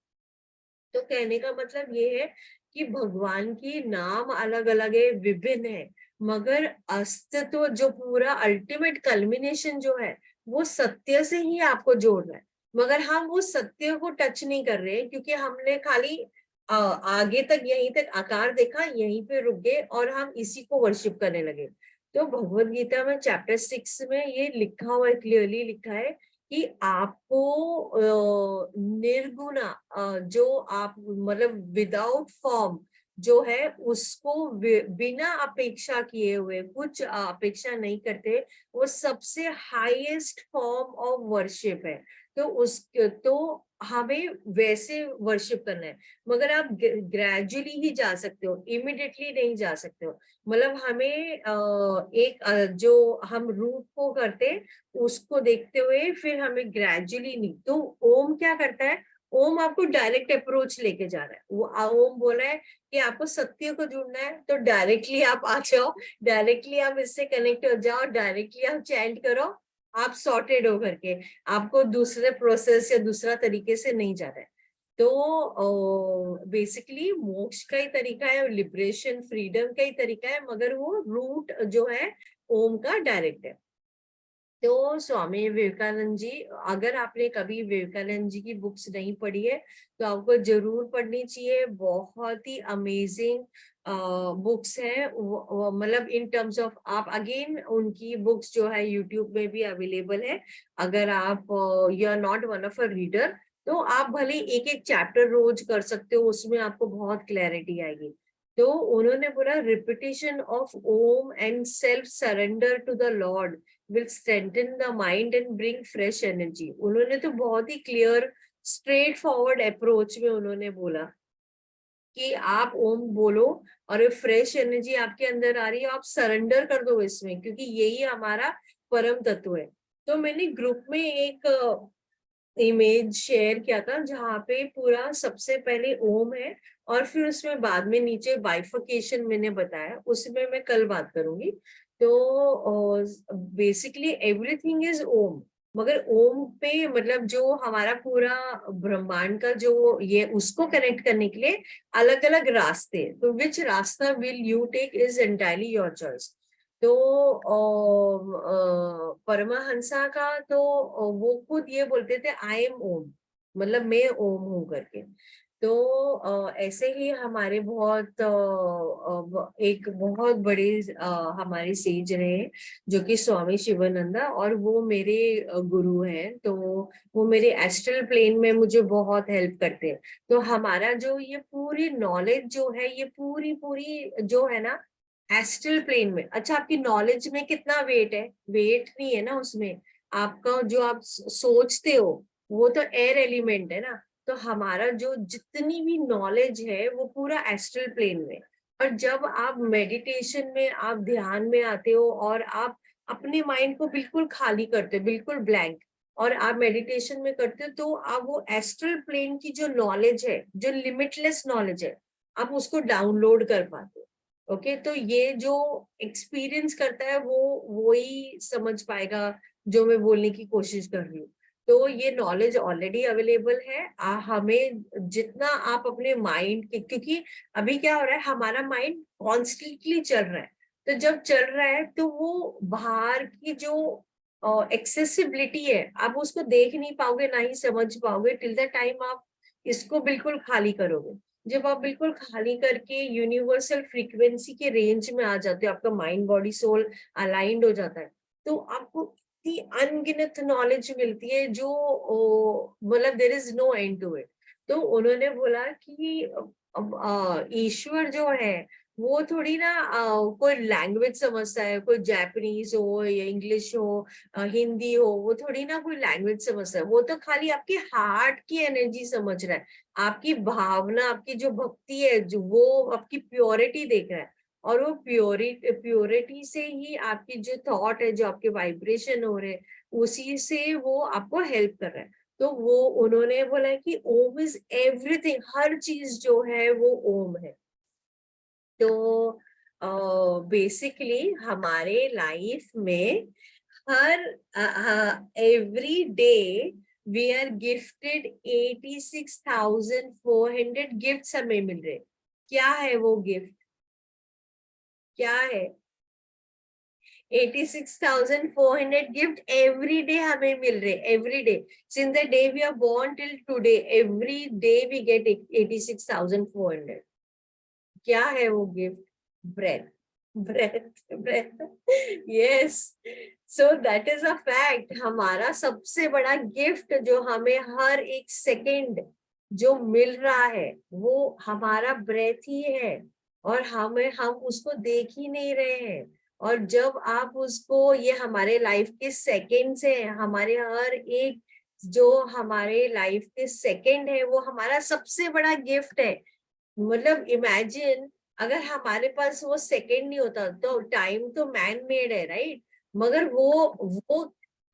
तो कहने का मतलब ये है कि भगवान की नाम अलग अलग है, विभिन्न है, मगर अस्तित्व जो पूरा अल्टीमेट कल्मिनेशन जो है वो सत्य से ही आपको जोड़ रहा है। मगर हम वो सत्य को टच नहीं कर रहे हैं, क्योंकि हमने खाली आगे तक यहीं तक आकार देखा, यहीं पे रुक गए और हम इसी को वर्शिप करने लगे। तो भगवत गीता में चैप्टर 6 में ये लिखा हुआ है, क्लियरली लिखा है कि आपको निर्गुणा जो आप मतलब विदाउट फॉर्म जो है उसको बिना अपेक्षा किए हुए, कुछ अपेक्षा नहीं करते, वो सबसे हाईएस्ट फॉर्म ऑफ वर्शिप है। तो उस तो हमें वैसे वर्शिप करना है, मगर आप ग्रेजुअली ही जा सकते हो, इमिडिएटली नहीं जा सकते हो। मतलब हमें एक जो हम रूट को करते उसको देखते हुए फिर हमें ग्रेजुअली नहीं। तो ओम क्या करता है, ओम आपको डायरेक्ट अप्रोच लेके जा रहा है। वो ओम बोला है कि आपको सत्य को जुड़ना है, तो डायरेक्टली आप आ जाओ, डायरेक्टली आप इससे कनेक्ट हो जाओ, डायरेक्टली आप चैंट करो आप सॉर्टेड हो करके, आपको दूसरे प्रोसेस या दूसरा तरीके से नहीं जाना है। तो बेसिकली मोक्ष का ही तरीका है, लिबरेशन फ्रीडम का ही तरीका है, मगर वो रूट जो है ओम का डायरेक्ट है। तो स्वामी विवेकानंद जी, अगर आपने कभी विवेकानंद जी की बुक्स नहीं पढ़ी है तो आपको जरूर पढ़नी चाहिए। बहुत ही अमेजिंग बुक्स हैं, मतलब इन टर्म्स ऑफ, आप अगेन उनकी बुक्स जो है यूट्यूब में भी अवेलेबल है। अगर आप you are not one of a reader तो आप भले एक एक चैप्टर रोज कर सकते हो, उसमें आपको बहुत क्लैरिटी आएगी। तो उन्होंने बोला repetition of Om and self surrender to the lord will strengthen the mind and bring fresh energy। उन्होंने तो बहुत ही क्लियर स्ट्रेट फॉरवर्ड अप्रोच में उन्होंने बोला कि आप ओम बोलो और फ्रेश एनर्जी आपके अंदर आ रही है, आप सरेंडर कर दो इसमें, क्योंकि यही हमारा परम तत्व है। तो मैंने ग्रुप में एक इमेज शेयर किया था जहाँ पे पूरा सबसे पहले ओम है और फिर उसमें बाद में नीचे बाइफिकेशन मैंने बताया, उसमें मैं कल बात करूंगी। तो बेसिकली एवरीथिंग इज ओम, मगर ओम पे मतलब जो हमारा पूरा ब्रह्मांड का जो ये उसको कनेक्ट करने के लिए अलग अलग रास्ते, तो विच रास्ता will you take is entirely your choice. तो परमहंसा का तो वो खुद ये बोलते थे आई एम ओम, मतलब मैं ओम हूं करके। तो ऐसे ही हमारे बहुत एक बहुत बड़े हमारे सेज रहे जो कि स्वामी शिवानंदा, और वो मेरे गुरु हैं। तो वो मेरे एस्ट्रल प्लेन में मुझे बहुत हेल्प करते हैं। तो हमारा जो ये पूरी नॉलेज जो है, ये पूरी पूरी जो है ना एस्ट्रल प्लेन में। अच्छा, आपकी नॉलेज में कितना वेट है? वेट नहीं है ना उसमें, आपका जो आप सोचते हो वो तो एयर एलिमेंट है ना। तो हमारा जो जितनी भी नॉलेज है वो पूरा एस्ट्रल प्लेन में। और जब आप मेडिटेशन में, आप ध्यान में आते हो और आप अपने माइंड को बिल्कुल खाली करते हो, बिल्कुल ब्लैंक, और आप मेडिटेशन में करते हो, तो आप वो एस्ट्रल प्लेन की जो नॉलेज है, जो लिमिटलेस नॉलेज है, आप उसको डाउनलोड कर पाते हो। ओके, तो ये जो एक्सपीरियंस करता है वो ही समझ पाएगा जो मैं बोलने की कोशिश कर रही हूँ। तो ये नॉलेज ऑलरेडी अवेलेबल है। हमें जितना आप अपने माइंड के, क्योंकि अभी क्या हो रहा है, हमारा माइंड कॉन्स्टेंटली चल रहा है। तो जब चल रहा है तो वो बाहर की जो एक्सेसिबिलिटी है, आप उसको देख नहीं पाओगे, ना ही समझ पाओगे टिल द टाइम आप इसको बिल्कुल खाली करोगे। जब आप बिल्कुल खाली करके यूनिवर्सल फ्रीक्वेंसी के रेंज में आ जाते हो, आपका माइंड बॉडी सोल अलाइंड हो जाता है, तो आपको इतनी अनगिनत नॉलेज मिलती है जो मतलब there is no end to it. तो उन्होंने बोला कि ईश्वर जो है वो थोड़ी ना कोई लैंग्वेज समझता है, कोई जापानीज हो या इंग्लिश हो, हिंदी हो, वो थोड़ी ना कोई लैंग्वेज समझता है। वो तो खाली आपके हार्ट की एनर्जी समझ रहा है, आपकी भावना, आपकी जो भक्ति है, जो वो आपकी प्योरिटी देख रहा है। और वो प्योरिटी से ही आपकी जो थॉट है, जो आपके वाइब्रेशन हो रहे हैं, उसी से वो आपको हेल्प कर रहा है। तो वो उन्होंने बोला कि ओम इज एवरीथिंग, हर चीज जो है वो ओम है। तो बेसिकली हमारे लाइफ में हर every day we are gifted 86,400 gifts हमें मिल रहे। क्या है वो गिफ्ट? क्या है? 86,400 गिफ्ट एवरी डे हमें मिल रहे, every day since the day we are born till today, every day we get 86,400। क्या है वो gift? Breath, breath, breath. Yes, so that is a fact. हमारा सबसे बड़ा गिफ्ट जो हमें हर एक सेकंड जो मिल रहा है वो हमारा ब्रेथ ही है, और हम उसको देख ही नहीं रहे हैं। और जब आप उसको, ये हमारे लाइफ के सेकंड्स है, हमारे हर एक जो हमारे लाइफ के सेकंड है वो हमारा सबसे बड़ा गिफ्ट है। मतलब इमेजिन, अगर हमारे पास वो सेकंड नहीं होता, तो टाइम तो मैन मेड है राइट, मगर वो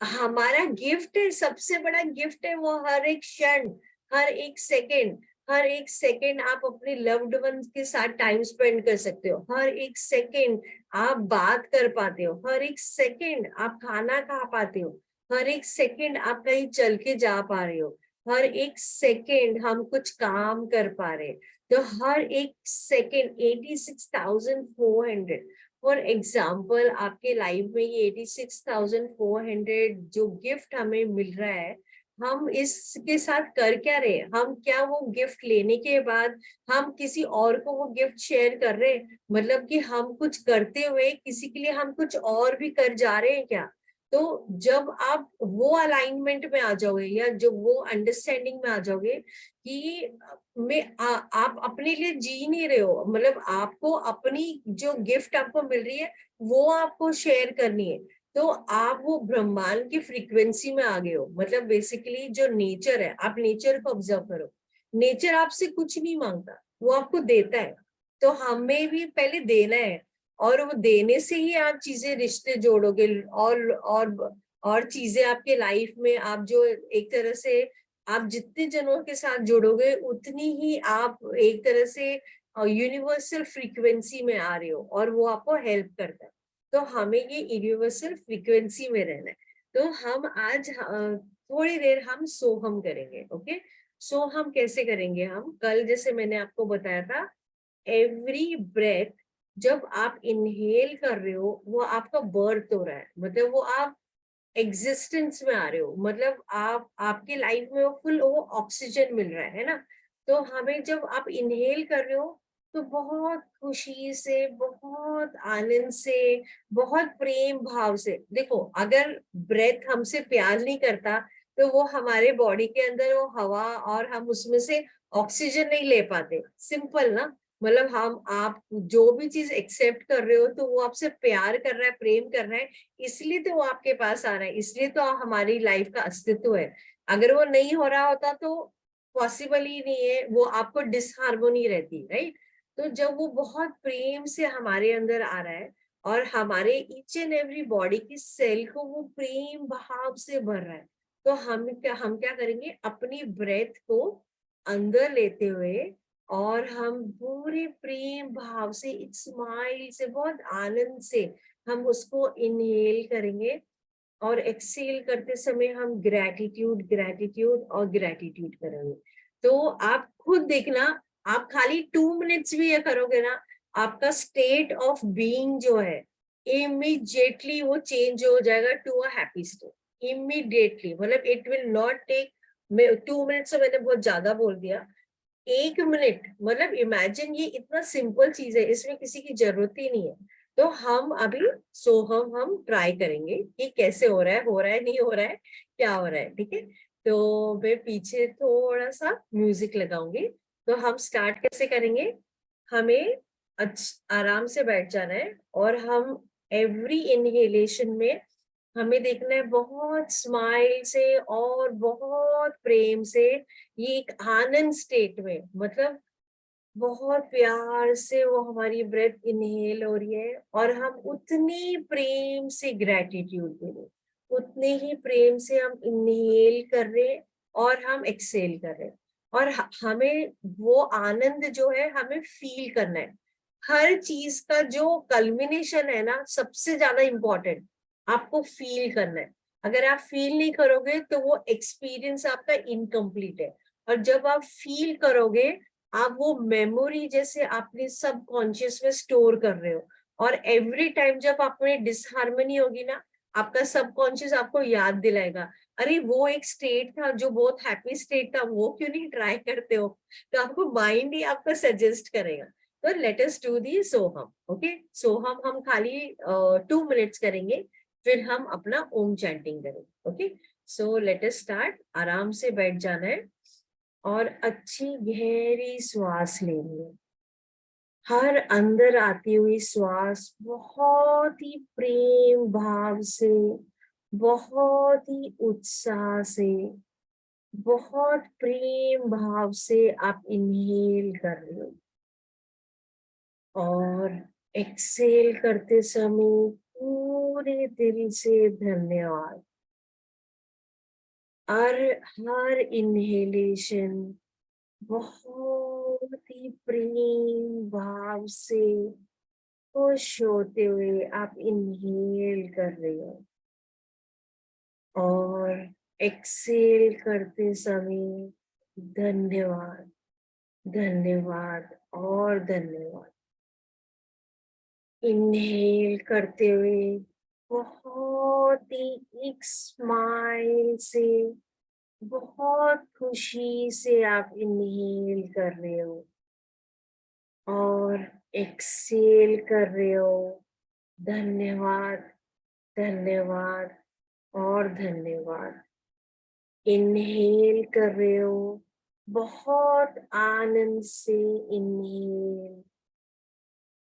हमारा गिफ्ट है, सबसे बड़ा गिफ्ट है वो हर एक क्षण, हर एक सेकंड। हर एक सेकंड आप अपने लव्ड वन के साथ टाइम स्पेंड कर सकते हो, हर एक सेकंड आप बात कर पाते हो, हर एक सेकंड आप खाना खा पाते हो, हर एक सेकंड आप कहीं चल के जा पा रहे हो, हर एक सेकंड हम कुछ काम कर पा रहे हैं। तो हर एक सेकंड 86,400 फॉर एग्जाम्पल आपके लाइफ में ये 86,400 जो गिफ्ट हमें मिल रहा है, हम इसके साथ कर क्या रहे? हम क्या वो गिफ्ट लेने के बाद हम किसी और को वो गिफ्ट शेयर कर रहे हैं? मतलब कि हम कुछ करते हुए किसी के लिए हम कुछ और भी कर जा रहे हैं क्या? तो जब आप वो अलाइनमेंट में आ जाओगे या जो वो अंडरस्टैंडिंग में आ जाओगे कि आप अपने लिए जी नहीं रहे हो, मतलब आपको अपनी जो गिफ्ट आपको मिल रही है वो आपको शेयर करनी है, तो आप वो ब्रह्मांड की फ्रीक्वेंसी में आ गए हो। मतलब बेसिकली जो नेचर है, आप नेचर को ऑब्जर्व करो, नेचर आपसे कुछ नहीं मांगता, वो आपको देता है। तो हमें भी पहले देना है, और वो देने से ही आप चीजें रिश्ते जोड़ोगे, और चीजें आपके लाइफ में आप जो एक तरह से आप जितने जनों के साथ जुड़ोगे उतनी ही आप एक तरह से यूनिवर्सल फ्रीक्वेंसी में आ रहे हो, और वो आपको हेल्प करता है। तो हमें ये यूनिवर्सल फ्रीक्वेंसी में रहना है। तो हम आज थोड़ी देर हम सोहम करेंगे। ओके, सोहम कैसे करेंगे? हम कल जैसे मैंने आपको बताया था, एवरी ब्रेथ जब आप इनहेल कर रहे हो वो आपका बर्थ हो रहा है, मतलब वो आप एग्जिस्टेंस में आ रहे हो, मतलब आप आपकी लाइफ में वो फुल वो ऑक्सीजन मिल रहा है ना। तो हमें जब आप इनहेल कर रहे हो तो बहुत खुशी से, बहुत आनंद से, बहुत प्रेम भाव से, देखो अगर ब्रेथ हमसे प्यार नहीं करता तो वो हमारे बॉडी के अंदर वो हवा और हम उसमें से ऑक्सीजन नहीं ले पाते, सिंपल ना। मतलब हम आप जो भी चीज एक्सेप्ट कर रहे हो तो वो आपसे प्यार कर रहा है, प्रेम कर रहा है, इसलिए तो वो आपके पास आ रहा है, इसलिए तो हमारी लाइफ का अस्तित्व है। अगर वो नहीं हो रहा होता तो पॉसिबल ही नहीं है, वो आपको डिसहार्मोनी रहती, राइट। तो जब वो बहुत प्रेम से हमारे अंदर आ रहा है और हमारे ईच एंड एवरी बॉडी की सेल को वो प्रेम भाव से भर रहा है, तो हम क्या करेंगे? अपनी ब्रेथ को अंदर लेते हुए और हम पूरे प्रेम भाव से, एक स्माइल से, बहुत आनंद से हम उसको इनहेल करेंगे, और एक्सेल करते समय हम ग्रैटिट्यूड, ग्रैटिट्यूड और ग्रैटिट्यूड करेंगे। तो आप खुद देखना, आप खाली 2 मिनट्स भी ये करोगे ना, आपका स्टेट ऑफ बीइंग जो है इमीडिएटली वो चेंज हो जाएगा to a happy state, immediately. मतलब it will not take, 2 minutes से मैंने बहुत ज्यादा बोल दिया, 1 मिनट, मतलब इमेजिन, ये इतना सिंपल चीज है, इसमें किसी की जरूरत ही नहीं है। तो हम अभी सोहम हम ट्राई करेंगे कि कैसे हो रहा है नहीं हो रहा है, क्या हो रहा है, ठीक है। तो मैं पीछे थोड़ा सा म्यूजिक लगाऊंगी। तो हम स्टार्ट कैसे करेंगे? हमें आराम से बैठ जाना है, और हम एवरी इनहेलेशन में हमें देखना है बहुत स्माइल से और बहुत प्रेम से, ये एक आनंद स्टेट में, मतलब बहुत प्यार से वो हमारी ब्रेथ इनहेल हो रही है, और हम उतनी प्रेम से ग्रेटिट्यूड दे रहे, उतने ही प्रेम से हम इनहेल कर रहे और हम एक्सेल कर रहे, और हमें वो आनंद जो है हमें फील करना है। हर चीज का जो कल्मिनेशन है ना, सबसे ज्यादा इम्पोर्टेंट, आपको फील करना है। अगर आप फील नहीं करोगे तो वो एक्सपीरियंस आपका इनकम्प्लीट है, और जब आप फील करोगे आप वो मेमोरी जैसे अपने सब कॉन्शियस में स्टोर कर रहे हो, और एवरी टाइम जब आप में डिसहार्मनी होगी ना, आपका सबकॉन्शियस आपको याद दिलाएगा, अरे वो एक स्टेट था जो बहुत हैप्पी स्टेट था, वो क्यों नहीं ट्राई करते हो? तो आपको माइंड ही आपको सजेस्ट करेगा। तो let us do the Soham. Okay, Soham हम खाली 2 मिनट्स करेंगे, फिर हम अपना ओम चैंटिंग करेंगे। Okay, so let us start. आराम से बैठ जाना है और अच्छी गहरी श्वास लेनी है। हर अंदर आती हुई श्वास बहुत ही प्रेम भाव से, बहुत ही उत्साह से, बहुत प्रेम भाव से आप इनहेल कर रहे हो, और एक्सेल करते समय पूरे दिल से धन्यवाद। और हर इनहेलेशन बहुत ही प्रेम भाव से खुश होते हुए आप इनहेल कर रहे हो और एक्सेल करते समय धन्यवाद, धन्यवाद और धन्यवाद। इनहेल करते हुए बहुत ही एक स्माइल से, बहुत खुशी से आप इनहेल कर रहे हो और एक्सेल कर रहे हो। धन्यवाद, धन्यवाद और धन्यवाद। इनहेल कर रहे हो बहुत आनंद से इनहेल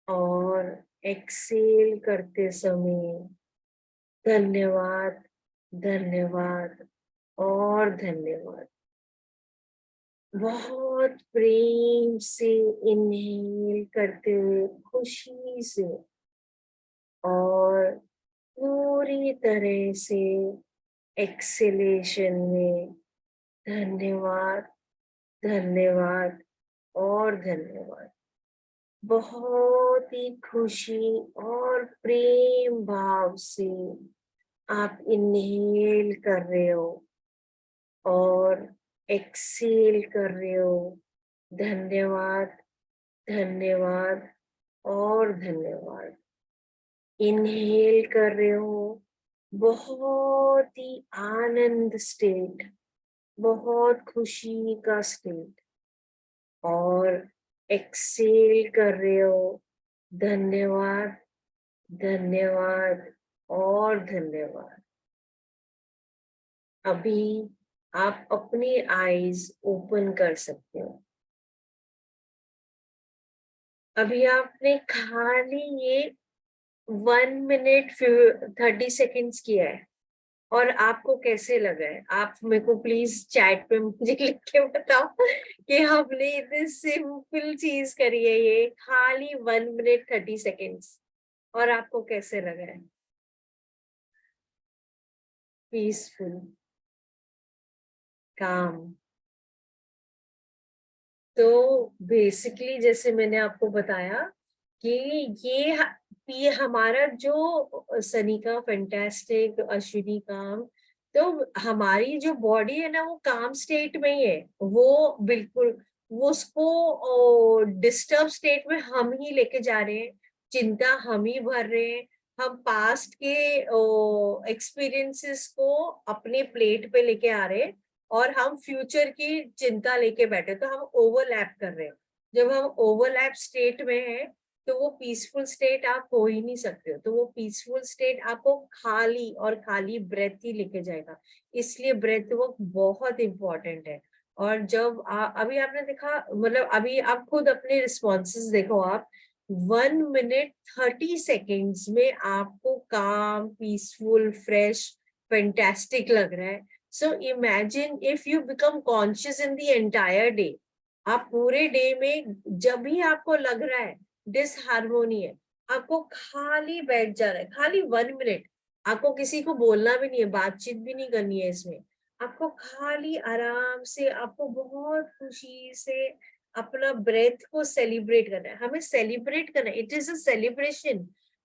और एक्सेल करते समय धन्यवाद, धन्यवाद और धन्यवाद। बहुत प्रेम से इनहेल करते हुए खुशी से और पूरी तरह से एक्सेलेशन में धन्यवाद, धन्यवाद और धन्यवाद। बहुत ही खुशी और प्रेम भाव से आप इनहेल कर रहे हो और एक्सेल कर रहे हो। धन्यवाद, धन्यवाद और धन्यवाद। इनहेल कर रहे हो बहुत ही आनंद स्टेट, बहुत खुशी का स्टेट और एक्सेल कर रहे हो। धन्यवाद, धन्यवाद और धन्यवाद। अभी आप अपनी आईज ओपन कर सकते हो। अभी आपने खाली ये 1 मिनट 30 सेकेंड्स किया है और आपको कैसे लगा है? आप मेरे को प्लीज चैट पे मुझे लिख के बताओ कि हमने इतनी सिंपल चीज करी है, ये खाली 1 मिनट 30 सेकेंड्स, और आपको कैसे लगा है? पीसफुल, काम। तो बेसिकली जैसे मैंने आपको बताया कि ये हमारा जो सनिका, फैंटास्टिक, अश्विनी काम, तो हमारी जो बॉडी है ना वो काम स्टेट में ही है। वो बिल्कुल वो उसको डिस्टर्ब स्टेट में हम ही लेके जा रहे हैं, चिंता हम ही भर रहे हैं। हम पास्ट के एक्सपीरियंसेस को अपने प्लेट पे लेके आ रहे हैं और हम फ्यूचर की चिंता लेके बैठे, तो हम ओवरलैप कर रहे हैं। जब हम ओवरलैप स्टेट में हैं तो वो पीसफुल स्टेट आप हो ही नहीं सकते हो। तो वो पीसफुल स्टेट आपको खाली और खाली ब्रेथ ही लेके जाएगा। इसलिए ब्रेथ वर्क बहुत इंपॉर्टेंट है। और जब अभी आपने देखा, मतलब अभी आप खुद अपने रिस्पॉन्सेस देखो, आप 1 मिनट 30 सेकेंड्स में आपको काम, पीसफुल, फ्रेश, फैंटास्टिक लग रहा है। So imagine if you become conscious in the entire day. आप पूरे डे में जब भी आपको लग रहा है डिसहार्मोनी है, आपको खाली बैठ जाना है, खाली 1 मिनट। आपको किसी को बोलना भी नहीं है, बातचीत भी नहीं करनी है इसमें। आपको खाली आराम से, आपको बहुत खुशी से अपना ब्रेथ को सेलिब्रेट करना है। हमें सेलिब्रेट करना है, इट इज अ सेलिब्रेशन,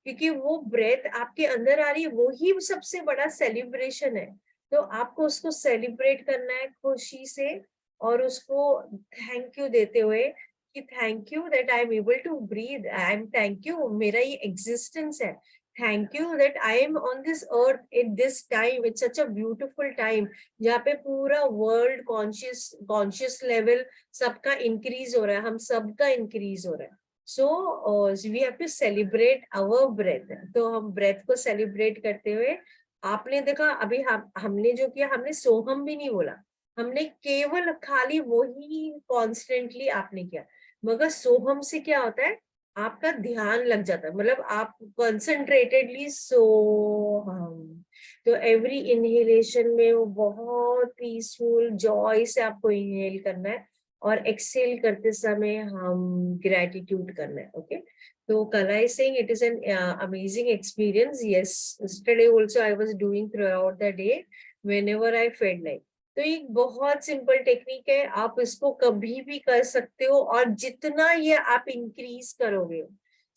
क्योंकि वो ब्रेथ आपके अंदर आ रही है, वो ही सबसे बड़ा सेलिब्रेशन है। तो आपको उसको सेलिब्रेट करना है खुशी से और उसको थैंक यू देते हुए कि thank you that I am able to breathe, I am thank you, मेरा ये एग्जिस्टेंस है। Thank you that I am on this earth at this time, it's such a beautiful time जहाँ पे पूरा world conscious level सबका increase हो रहा है, हम सबका इंक्रीज हो रहा है। So we have to celebrate our breath. तो हम ब्रेथ को सेलिब्रेट करते हुए, आपने देखा अभी हमने जो किया, हमने सोहम भी नहीं बोला, हमने केवल खाली वही कॉन्स्टेंटली आपने किया। मगर सोहम से क्या होता है, आपका ध्यान लग जाता है, मतलब आप कंसंट्रेटेडली सोहम। तो एवरी इनहेलेशन में वो बहुत पीसफुल जॉय से आपको इनहेल करना है और एक्सेल करते समय हम ग्रेटिट्यूड करना है। Okay, so Kala is saying it is an amazing experience. Yes, yesterday also I was doing throughout the day whenever I felt like. तो एक बहुत सिंपल टेक्निक है, आप इसको कभी भी कर सकते हो, और जितना ये आप इंक्रीज करोगे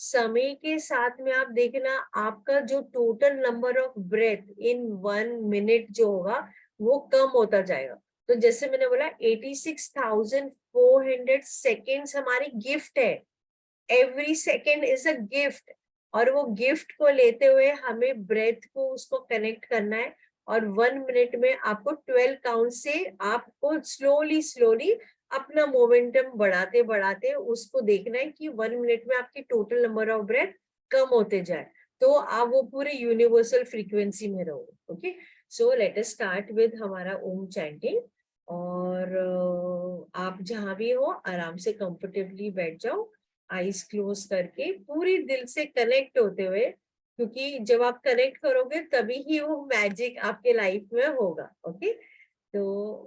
समय के साथ में, आप देखना आपका जो total number of breath in 1 minute जो होगा वो कम होता जाएगा। तो जैसे मैंने बोला 86,400 सेकेंड्स हमारी गिफ्ट है, every second is a gift, और वो गिफ्ट को लेते हुए हमें ब्रेथ को उसको कनेक्ट करना है। और 1 मिनट में आपको 12 काउंट से आपको स्लोली स्लोली अपना मोमेंटम बढ़ाते बढ़ाते उसको देखना है कि 1 मिनट में आपकी टोटल नंबर ऑफ ब्रेथ कम होते जाए, तो आप वो पूरे यूनिवर्सल फ्रीक्वेंसी में रहो। Okay, so let us start with हमारा ओम चैंटिंग। और आप जहां भी हो आराम से कंफर्टेबली बैठ जाओ, आईज क्लोज करके पूरी दिल से कनेक्ट होते हुए, क्योंकि जब आप कनेक्ट करोगे तभी ही वो मैजिक आपके लाइफ में होगा। ओके, तो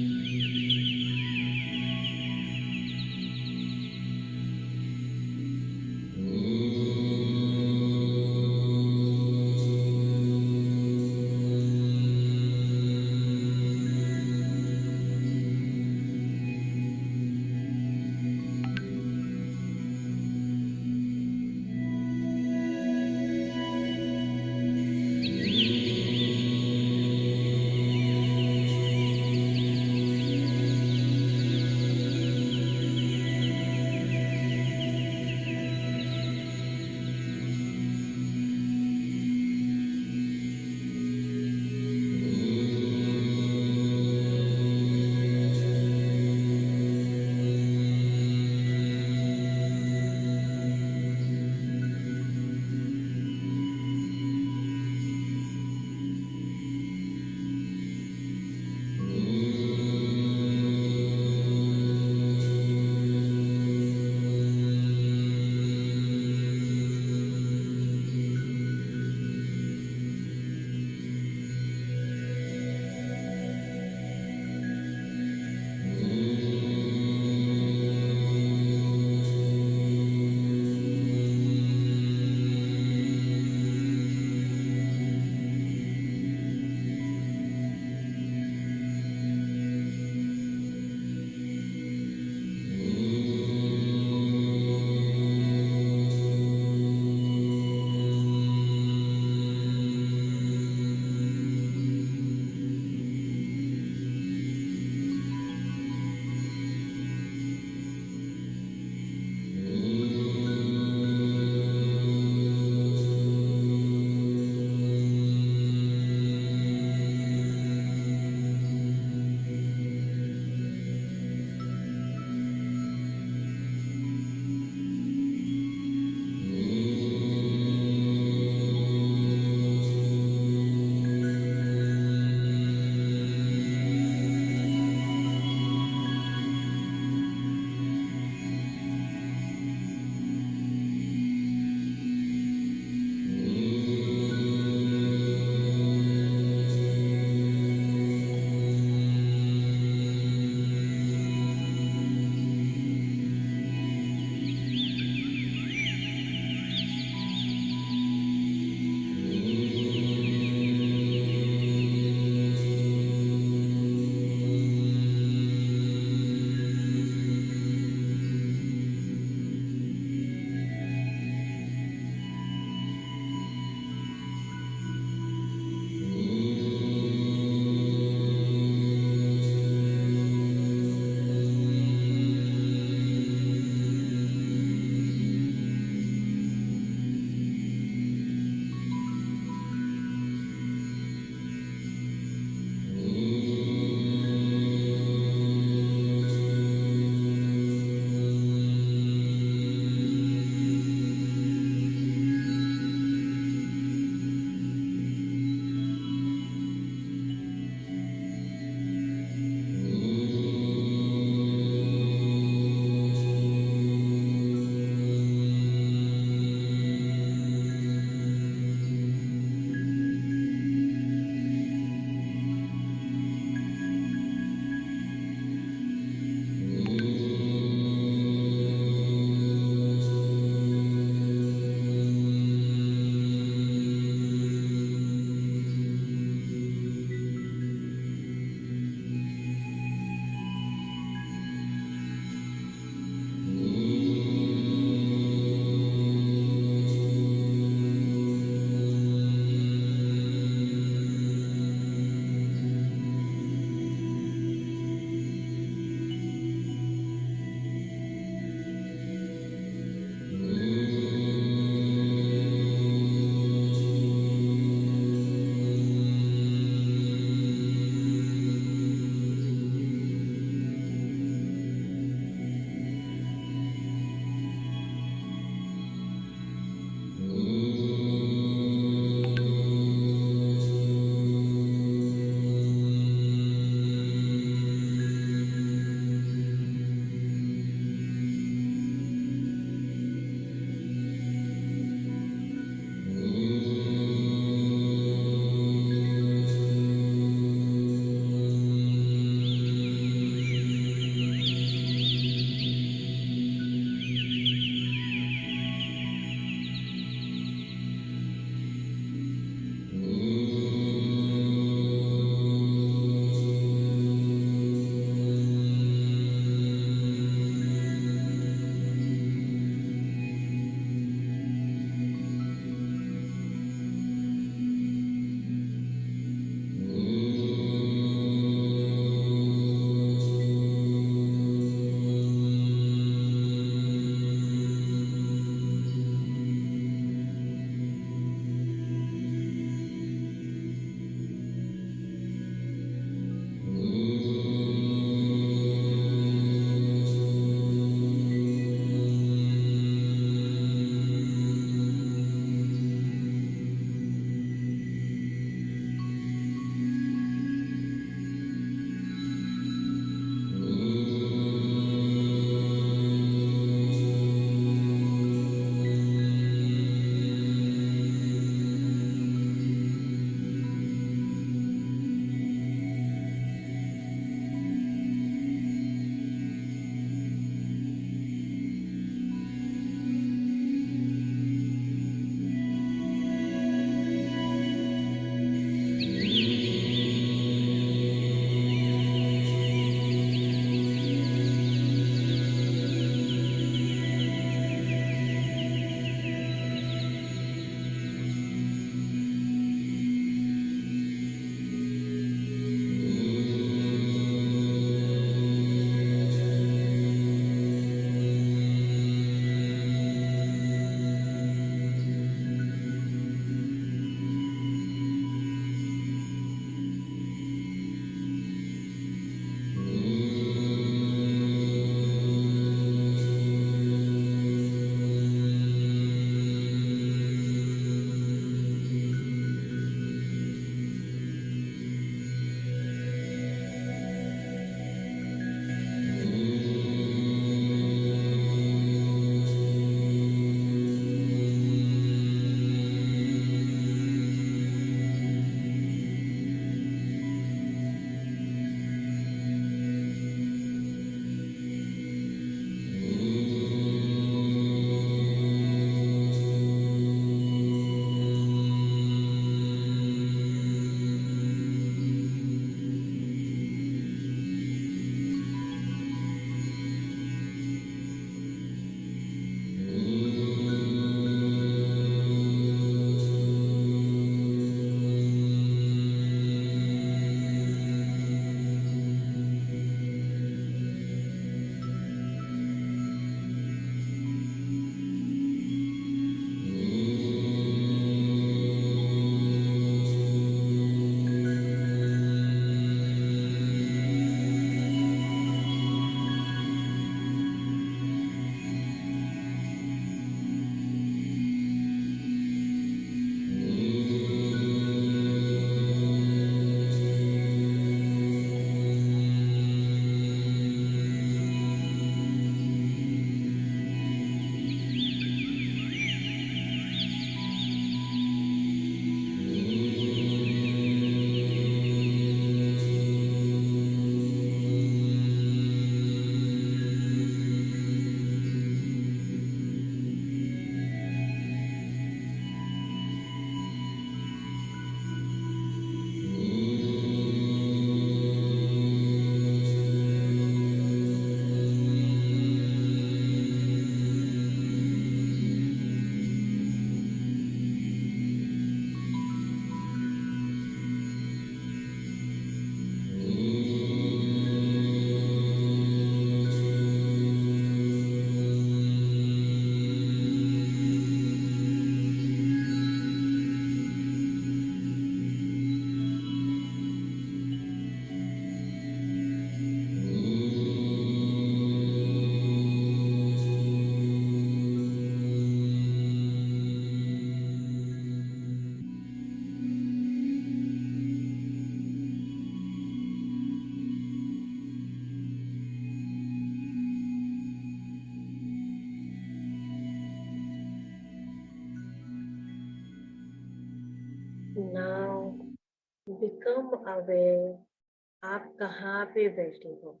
अवेयर आप कहाँ पे बैठे हो।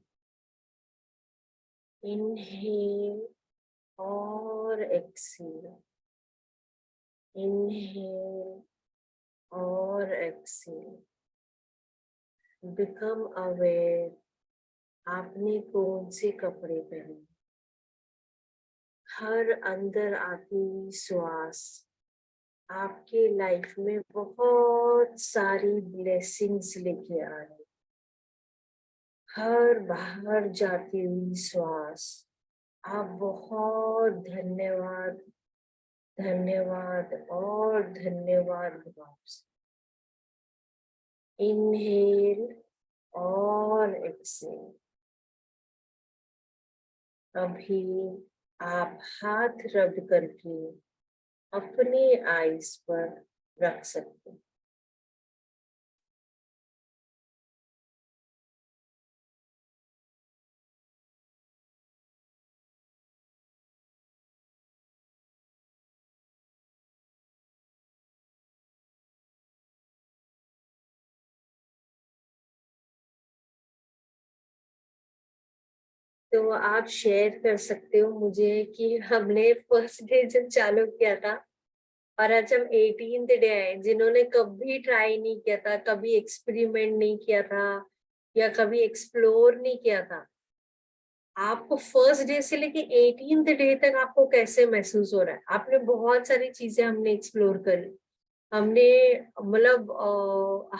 इनहेल और एक्सहेल, इनहेल और एक्सहेल। बिकम अवेयर आपने कौन से कपड़े पहने। हर अंदर आती श्वास आपके लाइफ में बहुत सारी ब्लेसिंग्स लेके आ रही। हर बाहर जाती हुई श्वास आप बहुत धन्यवाद, धन्यवाद और धन्यवाद भाव से। इनहेल और एक्सहेल। अभी आप हाथ रब करके अपने आईज पर रख सकते हैं। तो आप शेयर कर सकते हो मुझे कि हमने फर्स्ट डे जब चालू किया था और आज हम 18th डे आए, जिन्होंने कभी ट्राई नहीं किया था, कभी एक्सपेरिमेंट नहीं किया था या कभी एक्सप्लोर नहीं किया था, आपको फर्स्ट डे से लेके 18th डे तक आपको कैसे महसूस हो रहा है। आपने बहुत सारी चीजें हमने एक्सप्लोर करी। हमने मतलब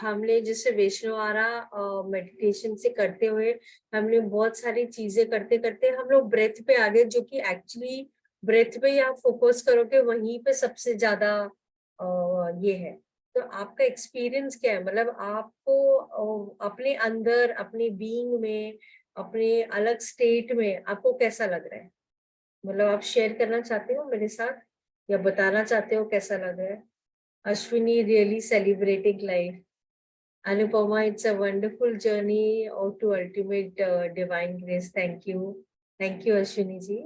हमने जैसे वैष्णवारा मेडिटेशन से करते हुए हमने बहुत सारी चीजें करते करते हम लोग ब्रेथ पे आ गए, जो कि एक्चुअली ब्रेथ पे ही आप फोकस करोगे वहीं पे सबसे ज्यादा ये है। तो आपका एक्सपीरियंस क्या है, मतलब आपको अपने अंदर अपने बीइंग में अपने अलग स्टेट में आपको कैसा लग रहा है। मतलब आप शेयर करना चाहते हो मेरे साथ या बताना चाहते हो कैसा लग रहा है। Ashwini really celebrating life. Anupama, it's a wonderful journey to ultimate divine grace. Thank you. Thank you, Ashwini ji.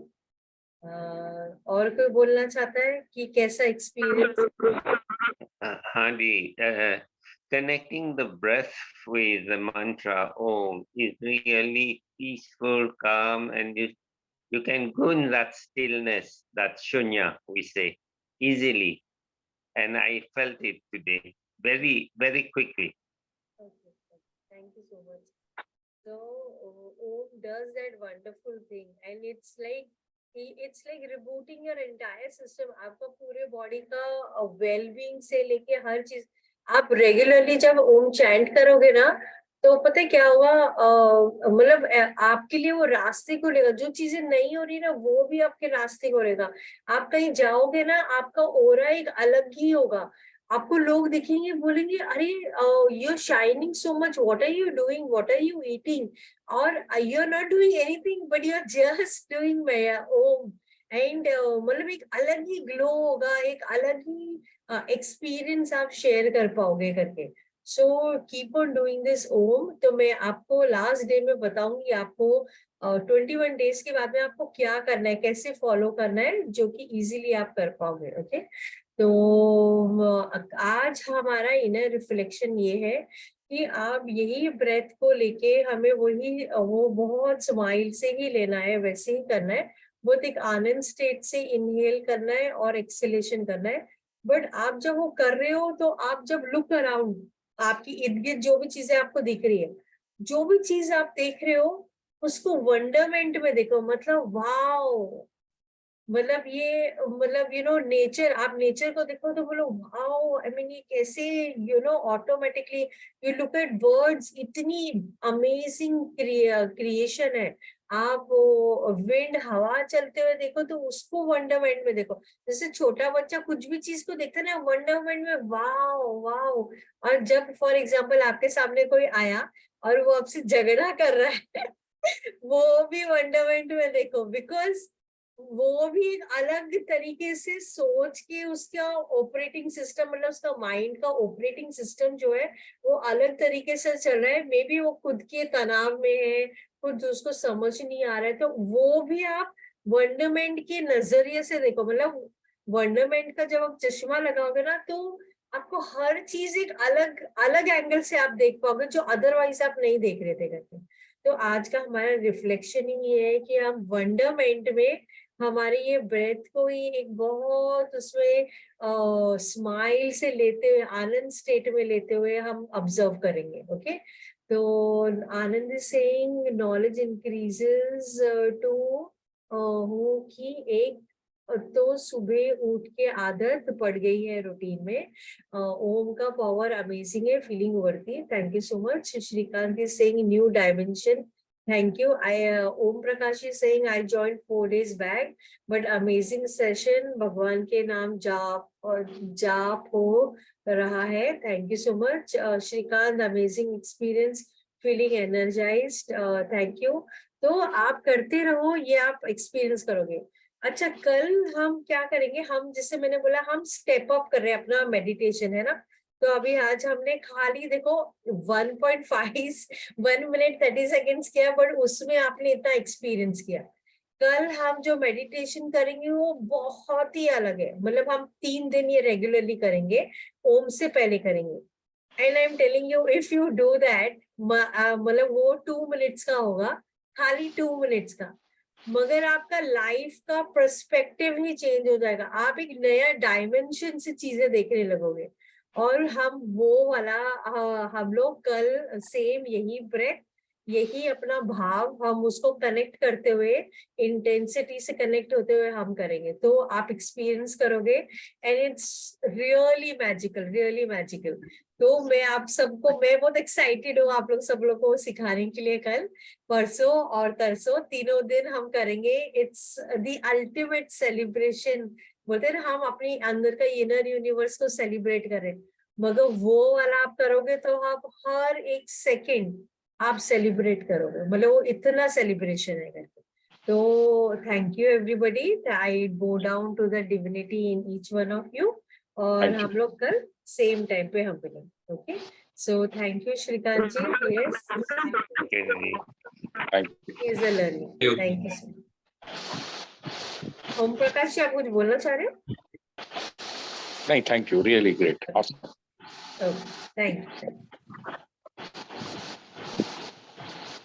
और कोई बोलना चाहता है कि कैसा experience. Hadi, connecting the breath with the mantra Om is really peaceful, calm, and you can go in that stillness, that shunya, we say, easily. And I felt it today very, very quickly. Okay, thank you so much. So Om does that wonderful thing, and it's like rebooting your entire system. आपका पूरे body का wellbeing से लेके हर चीज आप regularly जब ओम chant करोगे ना, तो पता है क्या हुआ, मतलब आपके लिए वो रास्ते को लेगा। जो चीजें नहीं हो रही ना वो भी आपके रास्ते को लेगा। आप कहीं जाओगे ना, आपका ओरा एक अलग ही होगा। आपको लोग दिखेंगे, बोलेंगे अरे you are shining so much, what are you doing, what are you eating, और you are not doing anything but you are just doing Om. And मतलब एक अलग ही ग्लो होगा, एक अलग ही एक्सपीरियंस आप शेयर कर पाओगे करके। So keep on doing this Om. तो मैं आपको लास्ट डे में बताऊंगी आपको 21 डेज के बाद में आपको क्या करना है, कैसे फॉलो करना है, जो कि इजीली आप कर पाओगे। ओके, तो आज हमारा इनर रिफ्लेक्शन ये है कि आप यही ब्रेथ को लेके हमें वो बहुत स्माइल से ही लेना है, वैसे ही करना है। बहुत एक आनंद स्टेट से इनहेल करना है और एक्सेलेशन करना है। बट आप जब वो कर रहे हो तो आप जब लुक अराउंड, आपकी इर्द गिर्द जो भी चीजें आपको दिख रही है, जो भी चीज आप देख रहे हो उसको वंडरमेंट में देखो। मतलब वाओ, मतलब ये मतलब नेचर, आप नेचर को देखो तो बोलो वाओ। आई मीन ये कैसे automatically you look at birds, इतनी अमेजिंग क्रिएशन है। आप वो विंड हवा चलते हुए देखो तो उसको वंडरमेंट में देखो। जैसे छोटा बच्चा कुछ भी चीज को देखता है ना वंडरमेंट में, वाओ वाओ। और जब फॉर एग्जाम्पल आपके सामने कोई आया और वो आपसे झगड़ा कर रहा है वो भी वंडरमेंट में देखो, बिकॉज वो भी एक अलग तरीके से सोच के उसका ऑपरेटिंग सिस्टम, मतलब उसका माइंड का ऑपरेटिंग सिस्टम जो है वो अलग तरीके से चल रहा है। मे बी वो खुद के तनाव में है, खुद उसको समझ नहीं आ रहा है, तो वो भी आप वंडरमेंट के नजरिए से देखो। मतलब वंडरमेंट का जब आप चश्मा लगाओगे ना, तो आपको हर चीज एक अलग अलग एंगल से आप देख पाओगे जो अदरवाइज आप नहीं देख रहे थे करके। तो आज का हमारा रिफ्लेक्शन ही ये है कि हम वंडरमेंट में हमारे ये ब्रेथ को ही एक बहुत उसमें स्माइल से लेते हुए, आनंद स्टेट में लेते हुए हम ऑब्जर्व करेंगे। ओके, तो Anand is saying knowledge increases to हूँ कि एक तो सुबह उठ के आदत पड़ गई है रूटीन में। ओम का पावर अमेजिंग है, feeling worthy. Thank you so much. Shrikant is saying new dimension. Thank you. Om Prakash is saying I joined 4 days back but amazing session, भगवान के नाम जाप और जाप हो रहा है। Thank you so much Shrikant, amazing experience, feeling energized. Thank you. तो आप करते रहो, ये आप एक्सपीरियंस करोगे। अच्छा, कल हम क्या करेंगे, हम जैसे मैंने बोला हम स्टेप अप कर रहे हैं अपना मेडिटेशन, है ना। तो अभी आज हमने खाली देखो 1 minute 30 seconds किया, बट उसमें आपने इतना एक्सपीरियंस किया। कल हम जो मेडिटेशन करेंगे वो बहुत ही अलग है, मतलब हम 3 दिन ये रेगुलरली करेंगे, ओम से पहले करेंगे। And I am telling you, if you do that, मतलब वो 2 minutes का होगा, खाली 2 minutes का, मगर आपका लाइफ का पर्सपेक्टिव ही चेंज हो जाएगा। आप एक नया डायमेंशन से चीजें देखने लगोगे। और हम वो वाला हम लोग कल सेम यही ब्रेथ, यही अपना भाव, हम उसको कनेक्ट करते हुए, इंटेंसिटी से कनेक्ट होते हुए हम करेंगे, तो आप एक्सपीरियंस करोगे। And it's really magical, really magical. तो मैं आप सबको, मैं बहुत एक्साइटेड हूँ आप लोग सब लोग को सिखाने के लिए। कल, परसों और तरसों तीनों दिन हम करेंगे। It's the ultimate celebration. बोलते हैं ना, हम अपनी अंदर का इनर यूनिवर्स को सेलिब्रेट करें, मगर वो वाला आप करोगे तो आप हर एक सेकंड आप सेलिब्रेट करोगे, मतलब वो इतना सेलिब्रेशन है करके। तो thank you everybody, I go down to the divinity in each one of you. और Thank you. हम लोग कल सेम टाइम पे हम मिलेंगे। Okay, so thank you Shrikant ji. Yes, Okay, Didi. Thank you. Is a learning. Thank you so much. Om Prakash ji, आप कुछ बोलना चाह रहे हो? No, thank you. Really great. Awesome. Okay, thank you.